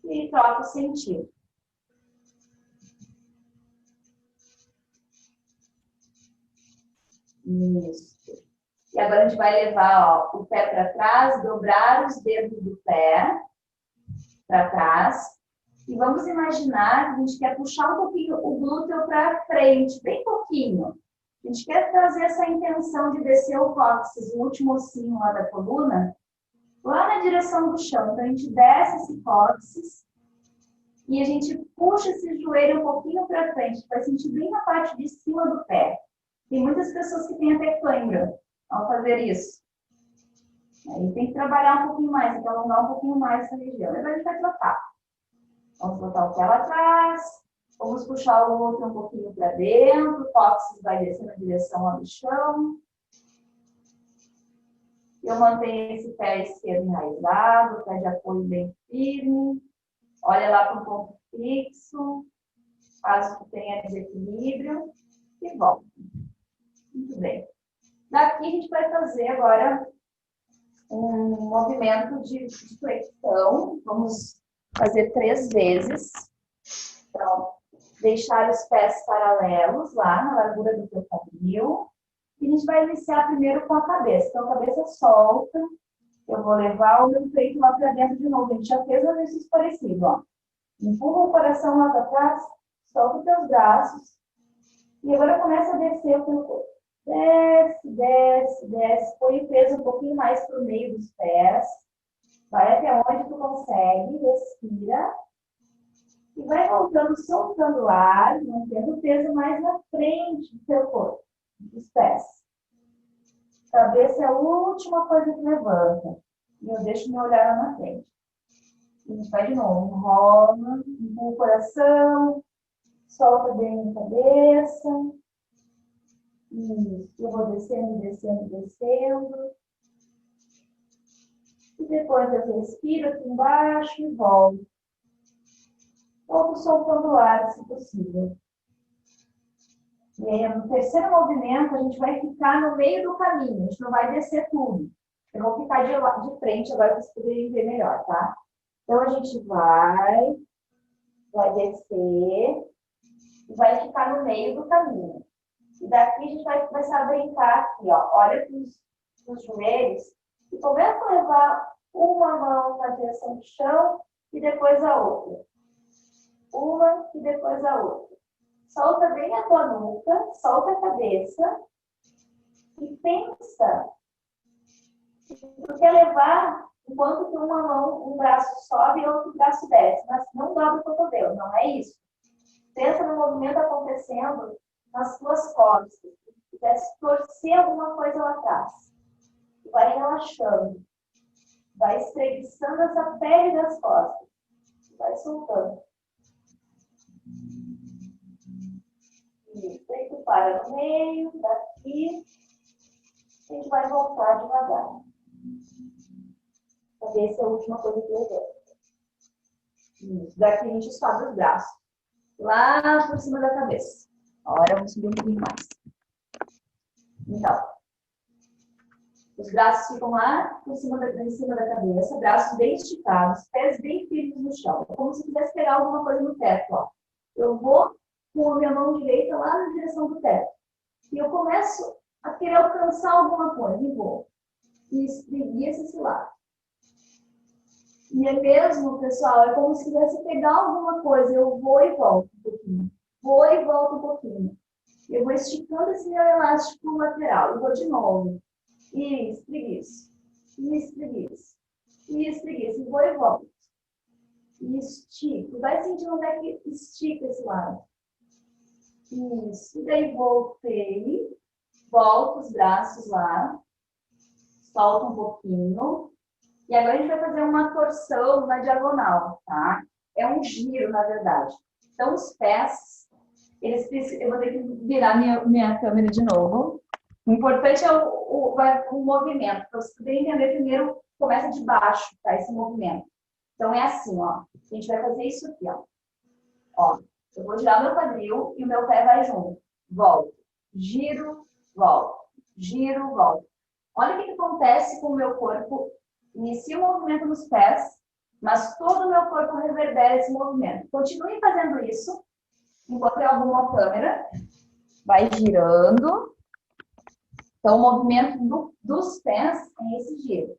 E troca o sentido. Isso. E agora a gente vai levar ó, o pé para trás, dobrar os dedos do pé para trás. E vamos imaginar que a gente quer puxar um pouquinho o glúteo para frente, bem pouquinho. A gente quer trazer essa intenção de descer o cóccix, o último ossinho lá da coluna, lá na direção do chão. Então a gente desce esse cóccix e a gente puxa esse joelho um pouquinho para frente, vai sentir bem na parte de cima do pé. Tem muitas pessoas que têm até cãibra ao fazer isso. Aí tem que trabalhar um pouquinho mais, tem que alongar um pouquinho mais essa região. Agora a gente vai trocar. Vamos botar o pé lá atrás, vamos puxar o outro um pouquinho para dentro, o cóccix vai descer na direção lá do chão. Eu mantenho esse pé esquerdo enraizado, o pé de apoio bem firme. Olha lá para um ponto fixo, faz o que tenha desequilíbrio e volta. Muito bem. Daqui a gente vai fazer agora um movimento de flexão. Vamos fazer 3 vezes. Então, deixar os pés paralelos lá na largura do teu quadril. E a gente vai iniciar primeiro com a cabeça. Então, a cabeça solta. Eu vou levar o meu peito lá para dentro de novo. A gente já fez um exercício parecido, ó. Empurra o coração lá para trás, solta os teus braços. E agora começa a descer o teu corpo. Desce, desce, desce. Põe o peso um pouquinho mais para o meio dos pés. Vai até onde tu consegue, respira. E vai voltando, soltando o ar, mantendo o peso mais na frente do teu corpo, dos pés. Cabeça é a última coisa que levanta. E eu deixo meu olhar lá na frente. E a gente vai de novo. Enrola, empurra o coração, solta bem a cabeça. Isso. Eu vou descendo, descendo, descendo. E depois eu respiro aqui embaixo e volto. Volto soltando o ar, se possível. E aí, no terceiro movimento, a gente vai ficar no meio do caminho. A gente não vai descer tudo. Eu vou ficar de frente agora para vocês poderem ver melhor, tá? Então, a gente vai descer e vai ficar no meio do caminho. E daqui a gente vai começar a brincar aqui, ó. Olha para os joelhos e começa a levar uma mão na direção do chão e depois a outra. Uma e depois a outra. Solta bem a tua nuca, solta a cabeça e pensa. Tu quer levar enquanto que uma mão, um braço sobe e outro braço desce. Mas não dobra o cotovelo, não é isso. Pensa no movimento acontecendo nas tuas costas. Se quisesse torcer alguma coisa lá atrás. Vai relaxando. Vai espreguiçando essa pele das costas. Vai soltando. Isso. Aí tu para no meio, daqui. A gente vai voltar devagar. Essa é a última coisa que eu vejo. Isso. Daqui a gente sobe os braços. Lá por cima da cabeça. Agora vamos subir um pouquinho mais. Então. Os braços ficam lá em cima da cabeça. Braços bem esticados. Pés bem firmes no chão. É como se quisesse pegar alguma coisa no teto, ó. Eu vou com a minha mão direita lá na direção do teto. E eu começo a querer alcançar alguma coisa. E vou. E espreguiça esse lado. E é mesmo, pessoal, é como se quisesse pegar alguma coisa. Eu vou e volto um pouquinho. Vou e volto um pouquinho. Eu vou esticando esse meu elástico lateral. Eu vou de novo. E espreguiço. E espreguiço. E espreguiço. E vou e volto. E estico. Vai sentindo onde é que estica esse lado. Isso. E daí voltei. Volto os braços lá. Solta um pouquinho. E agora a gente vai fazer uma torção na diagonal, tá? É um giro, na verdade. Então, os pés, eles precisam... Eu vou ter que virar minha câmera de novo. O importante é o movimento. Para você poder entender, primeiro começa de baixo, tá? Esse movimento. Então, é assim, ó. A gente vai fazer isso aqui, ó. Ó, eu vou girar o meu quadril e o meu pé vai junto. Volto. Giro, volto. Giro, volto. Olha o que acontece com o meu corpo. Inicia o movimento nos pés, mas todo o meu corpo reverbera esse movimento. Continue fazendo isso, enquanto eu arrumo a câmera. Vai girando. Então, o movimento dos pés é esse giro.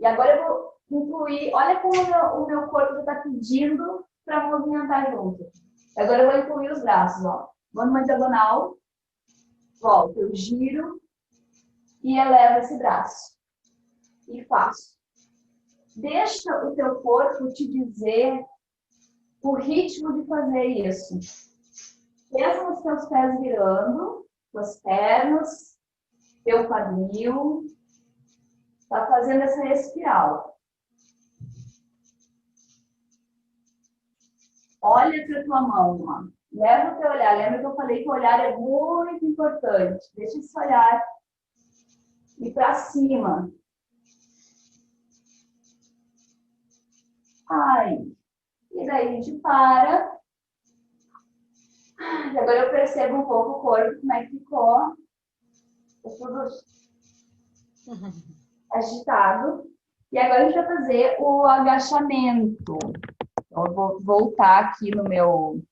E agora eu vou incluir, olha como o meu corpo está pedindo para movimentar junto. Agora eu vou incluir os braços, ó. Vou numa diagonal, volto, eu giro e elevo esse braço. E faço. Deixa o teu corpo te dizer o ritmo de fazer isso. Pensa nos teus pés virando, tuas pernas, teu quadril. Tá fazendo essa espiral. Olha para tua mão, ó. Leva o teu olhar. Lembra que eu falei que o olhar é muito importante. Deixa esse olhar ir para cima. Ai. E daí a gente para. E agora eu percebo um pouco o corpo, como é que ficou. Tá tudo agitado. E agora a gente vai fazer o agachamento. Então, eu vou voltar aqui no meu...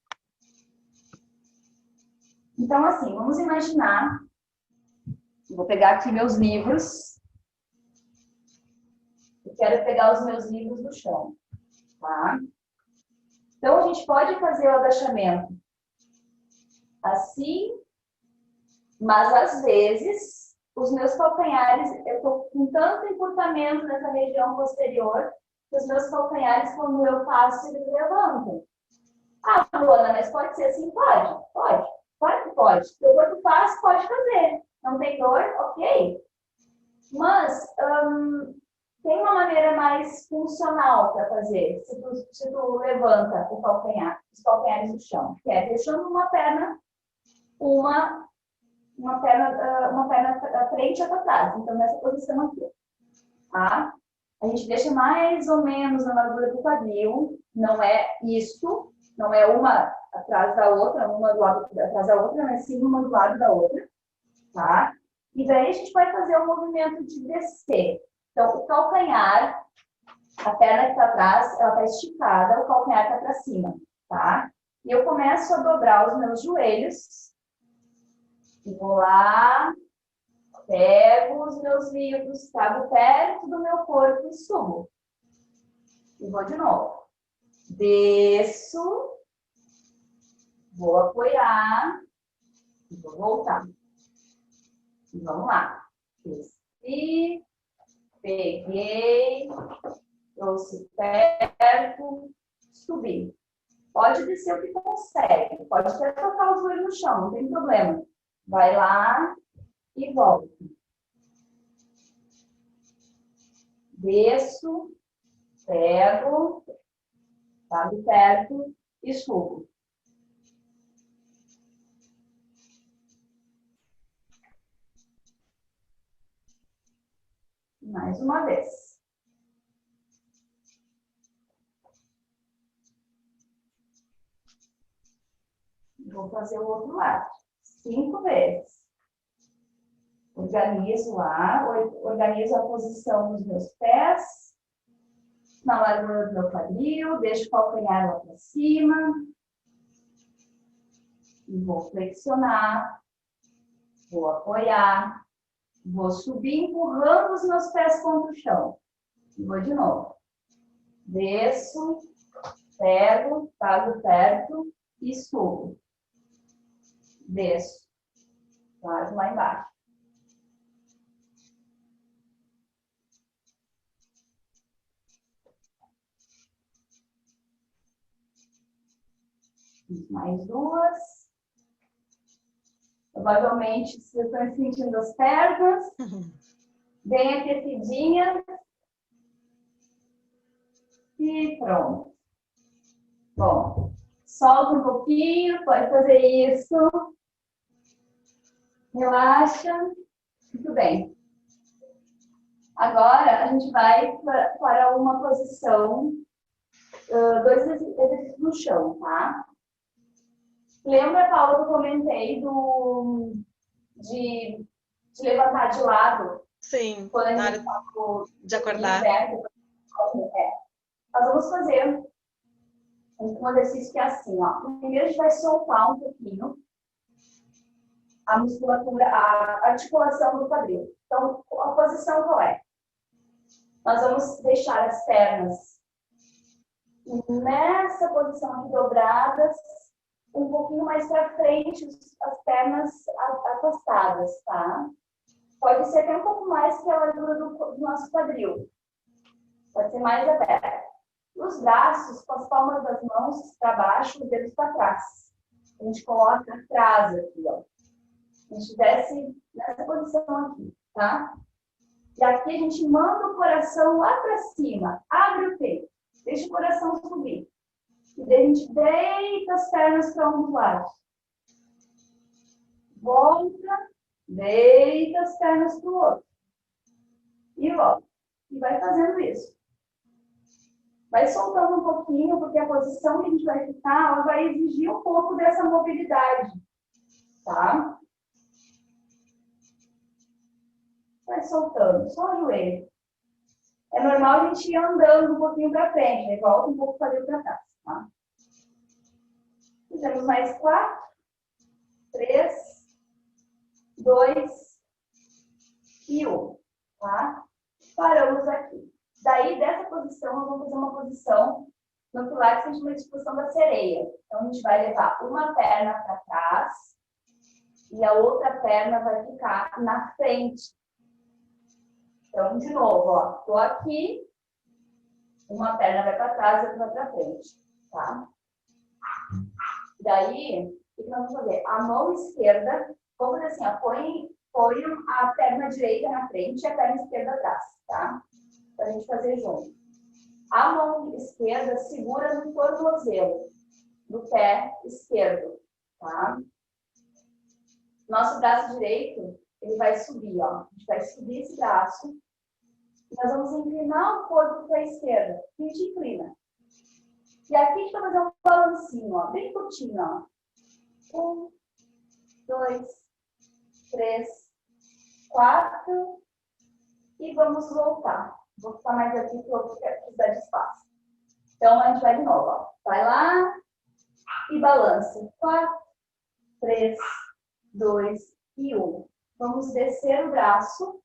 Então, assim, vamos imaginar... Vou pegar aqui meus livros. Eu quero pegar os meus livros do chão, tá? Então, a gente pode fazer o agachamento assim, mas às vezes, os meus calcanhares, eu estou com tanto encurtamento nessa região posterior, que os meus calcanhares, quando eu passo, eles levantam. Ah, Luana, mas pode ser assim? Pode, pode. Claro que pode. Se o corpo faz, pode fazer. Não tem dor? Ok. Mas tem uma maneira mais funcional para fazer, se tu levanta o calcanhar, os calcanhares do chão, que é deixando uma perna à frente e outra atrás. Então, nessa posição aqui, tá? A gente deixa mais ou menos na largura do quadril, não é isso, não é uma atrás da outra, uma do lado atrás da outra, mas sim uma do lado da outra, tá? E daí a gente vai fazer o movimento de descer. Então, o calcanhar, a perna que está atrás, ela está esticada, o calcanhar está para cima, tá? E eu começo a dobrar os meus joelhos. E vou lá, pego os meus livros, trago perto do meu corpo e subo. E vou de novo. Desço, vou apoiar e vou voltar. E vamos lá. Desci, peguei, trouxe perto, subi. Pode descer o que consegue. Pode até tocar os joelhos no chão, não tem problema. Vai lá e volta. Desço, pego, trago perto e subo. Mais uma vez. Vou fazer o outro lado. 5 vezes. Organizo lá, organizo a posição dos meus pés, na largura do meu quadril, deixo o calcanhar lá para cima. E vou flexionar, vou apoiar, vou subir empurrando os meus pés contra o chão. E vou de novo. Desço, pego, trago perto e subo. Desço, trago lá embaixo. Mais 2. Provavelmente vocês estão sentindo as pernas. Bem aquecidinha. E pronto. Bom, solta um pouquinho, pode fazer isso. Relaxa. Muito bem. Agora, a gente vai para uma posição, 2 exercícios no chão, tá? Lembra, Paula, que eu comentei de de levantar de lado. Sim, Quando a na gente hora tá de acordar. inverno, nós vamos fazer um exercício que é assim, ó. Primeiro a gente vai soltar um pouquinho a musculatura, a articulação do quadril. Então, a posição qual é? Nós vamos deixar as pernas nessa posição aqui dobradas, um pouquinho mais para frente, as pernas afastadas, tá? Pode ser até um pouco mais que a largura do nosso quadril. Pode ser mais aberto. Os braços, com as palmas das mãos para baixo, os dedos para trás. A gente coloca atrás aqui, ó. A gente desce nessa posição aqui, tá? E aqui a gente manda o coração lá para cima. Abre o peito. Deixa o coração subir. E daí a gente deita as pernas para um dos lados. Volta. Deita as pernas para o outro. E volta. E vai fazendo isso. Vai soltando um pouquinho, porque a posição que a gente vai ficar, ela vai exigir um pouco dessa mobilidade. Tá? Vai soltando, só o joelho. É normal a gente ir andando um pouquinho para frente, né? Volta um pouco para trás, tá? Fizemos mais 4, 3, 2 e 1, tá? Paramos aqui. Daí, dessa posição, nós vamos fazer uma posição no Pilates que a gente chama de posição da sereia. Então, a gente vai levar uma perna para trás e a outra perna vai ficar na frente. Então, de novo, ó, tô aqui, uma perna vai para trás e outra vai para frente, tá? Daí, o que nós vamos fazer? A mão esquerda, vamos fazer assim, ó, põe a perna direita na frente e a perna esquerda atrás, tá? Pra gente fazer junto. A mão esquerda segura no tornozelo do pé esquerdo, tá? Nosso braço direito, ele vai subir, ó. A gente vai subir esse braço. Nós vamos inclinar o corpo para a esquerda. A gente inclina. E aqui a gente vai fazer um balancinho, ó, bem curtinho, ó. 1, 2, 3, 4. E vamos voltar. Vou ficar mais aqui para eu precisar de espaço. Então, a gente vai de novo, ó. Vai lá e balança. 4, 3, 2 e 1. Vamos descer o braço.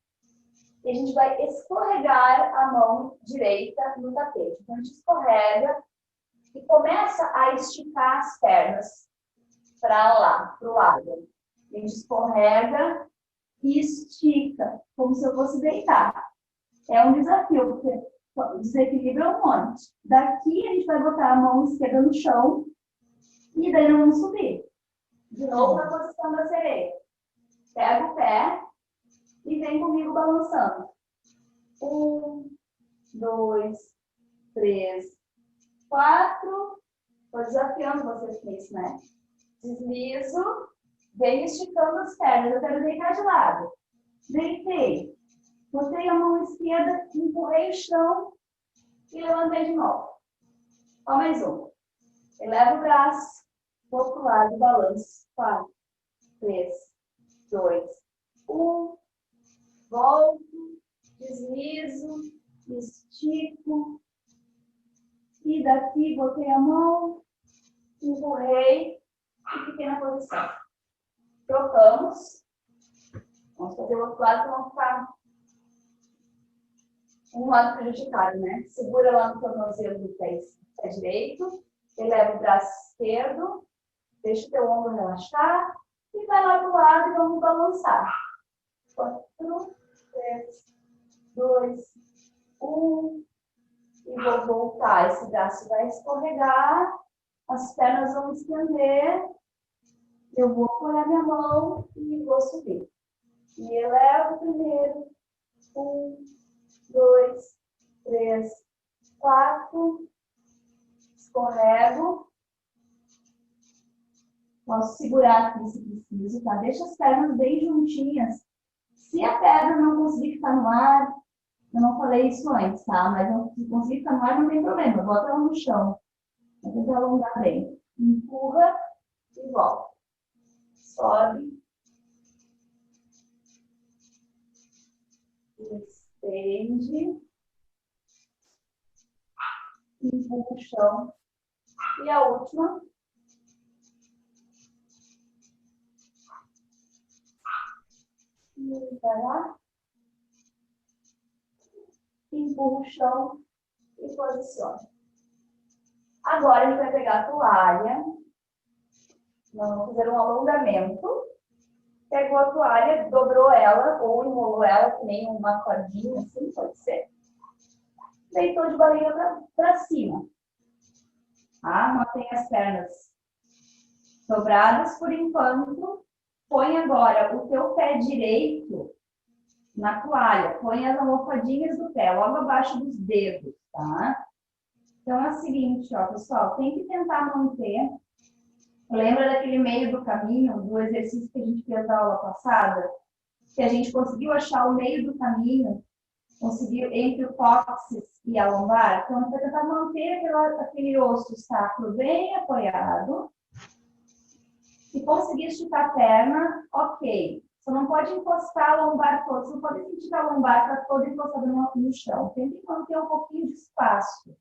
E a gente vai escorregar a mão direita no tapete. Então, a gente escorrega e começa a esticar as pernas para lá, para o lado. A gente escorrega e estica, como se eu fosse deitar. É um desafio, porque o desequilíbrio é um monte. Daqui, a gente vai botar a mão esquerda no chão e daí nós vamos subir. De novo na posição da sereia. Pega o pé e vem comigo balançando. 1, 2, 3, 4. Estou desafiando vocês com isso, né? Deslizo. Venho esticando as pernas. Eu quero deitar de lado. Deitei. Botei a mão esquerda, empurrei o chão e levantei de novo. Ó, mais um. Eleva o braço. Vou para o lado, balanço. 4, 3, 2, 1. Volto. Deslizo, estico, e daqui botei a mão, empurrei e fiquei na posição. Trocamos. Vamos fazer o outro lado para não ficar um lado prejudicado, né? Segura lá no tornozelo do pé direito, eleva o braço esquerdo, deixa o teu ombro relaxar e vai lá para o lado e vamos balançar. 4, 3, 2, 1. E vou voltar. Esse braço vai escorregar. As pernas vão estender. Eu vou apoiar minha mão e vou subir. E elevo primeiro. 1, 2, 3, 4. Escorrego. Posso segurar aqui se preciso, tá? Deixa as pernas bem juntinhas. Se a perna não conseguir ficar no ar, eu não falei isso antes, tá? Mas se conseguir ficar no ar, não tem problema. Bota ela no chão. Vou tentar alongar bem. Empurra e volta. Sobe. estende, empurra o chão. E a última. E vai lá. Empurra o chão e posiciona. Agora a gente vai pegar a toalha. Nós vamos fazer um alongamento. Pegou a toalha, dobrou ela ou enrolou ela que nem uma cordinha, assim, pode ser. Deitou de barriga para cima. Tá? Mantém as pernas dobradas por enquanto. Põe agora o teu pé direito na toalha. Põe as almofadinhas do pé, logo abaixo dos dedos, tá? Então é o seguinte, ó, pessoal, tem que tentar manter. Lembra daquele meio do caminho, do exercício que a gente fez na aula passada? Que a gente conseguiu achar o meio do caminho, conseguiu entre o cóccix e a lombar? Então, a gente vai tentar manter aquele osso sacro bem apoiado. Se conseguir esticar a perna, ok. Você não pode encostar a lombar toda, você não pode sentir que a lombar está toda encostada no chão. Tem que manter um pouquinho de espaço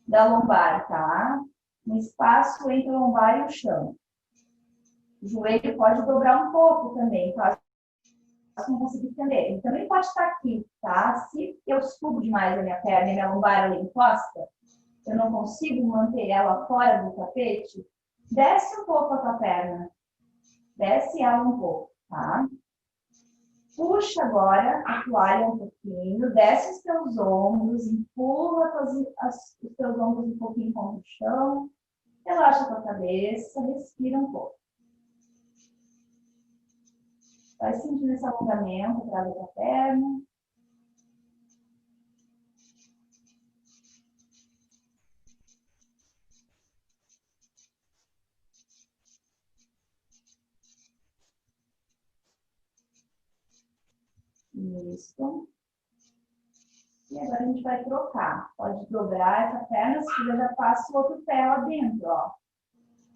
da lombar, tá? Um espaço entre a lombar e o chão. O joelho pode dobrar um pouco também, caso não consiga estender. Ele também pode estar aqui, tá? Se eu subo demais a minha perna e minha lombar ela encosta, eu não consigo manter ela fora do tapete, desce um pouco a tua perna. Desce ela um pouco, tá? Puxa agora a toalha um pouquinho, desce os teus ombros, empurra os teus ombros um pouquinho contra o chão, relaxa a tua cabeça, respira um pouco. Vai sentindo esse alongamento atrás da tua perna. Isso. E agora a gente vai trocar. Pode dobrar essa perna, se quiser já passa o outro pé lá dentro, ó.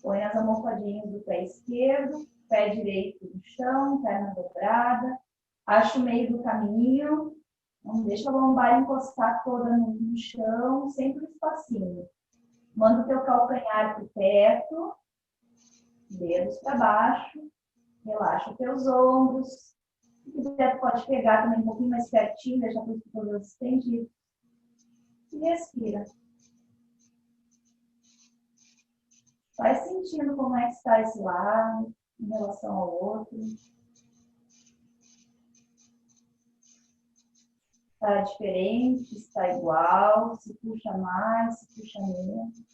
Põe as almofadinhas do pé esquerdo, pé direito no chão, perna dobrada. Acha o meio do caminho. Não deixa a lombar encostar toda no chão, sempre um espacinho. Manda o teu calcanhar para o teto, dedos para baixo. Relaxa os teus ombros. Se quiser, pode pegar também um pouquinho mais pertinho, deixar os cotovelos estendidos. E respira. Vai sentindo como é que está esse lado em relação ao outro. Está diferente, está igual, se puxa mais, se puxa menos.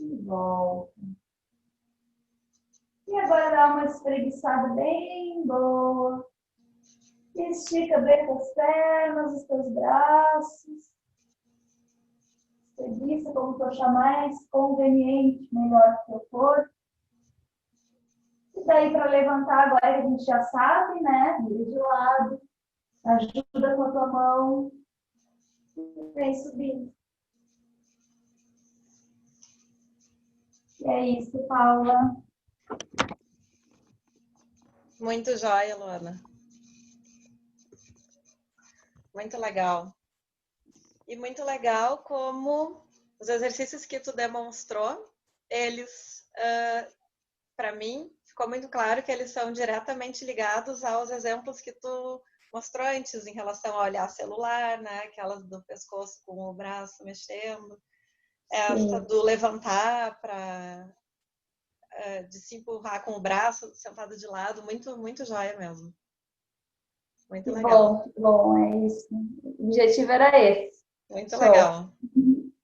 E volta. E agora dá uma espreguiçada bem boa. Estica bem as pernas, os teus braços. Espreguiça como tu achar mais conveniente, melhor para o teu corpo. E daí para levantar agora que a gente já sabe, né? Vira de lado. Ajuda com a tua mão. E vem subindo. E é isso, Paula. Muito jóia, Luana. Muito legal. E muito legal como os exercícios que tu demonstrou, eles, para mim, ficou muito claro que eles são diretamente ligados aos exemplos que tu mostrou antes, em relação a olhar celular, né? Aquelas do pescoço com o braço mexendo. Essa do levantar de se empurrar com o braço sentado de lado, muito, muito joia mesmo. Muito legal. Bom, é isso. O objetivo era esse. Muito legal.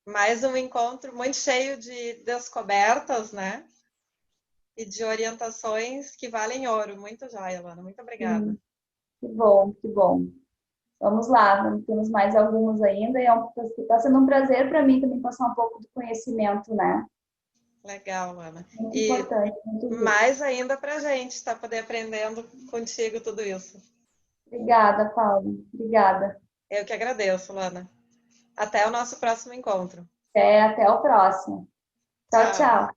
Mais um encontro muito cheio de descobertas, né? E de orientações que valem ouro. Muito joia, Luana. Muito obrigada. Que bom, que bom. Vamos lá, temos mais algumas ainda. E está sendo um prazer para mim também passar um pouco do conhecimento, né? Legal, Luana. Muito importante. Muito mais ainda para a gente estar poder aprendendo contigo tudo isso. Obrigada, Paula. Obrigada. Eu que agradeço, Luana. Até o nosso próximo encontro. Até o próximo. Tchau, tchau.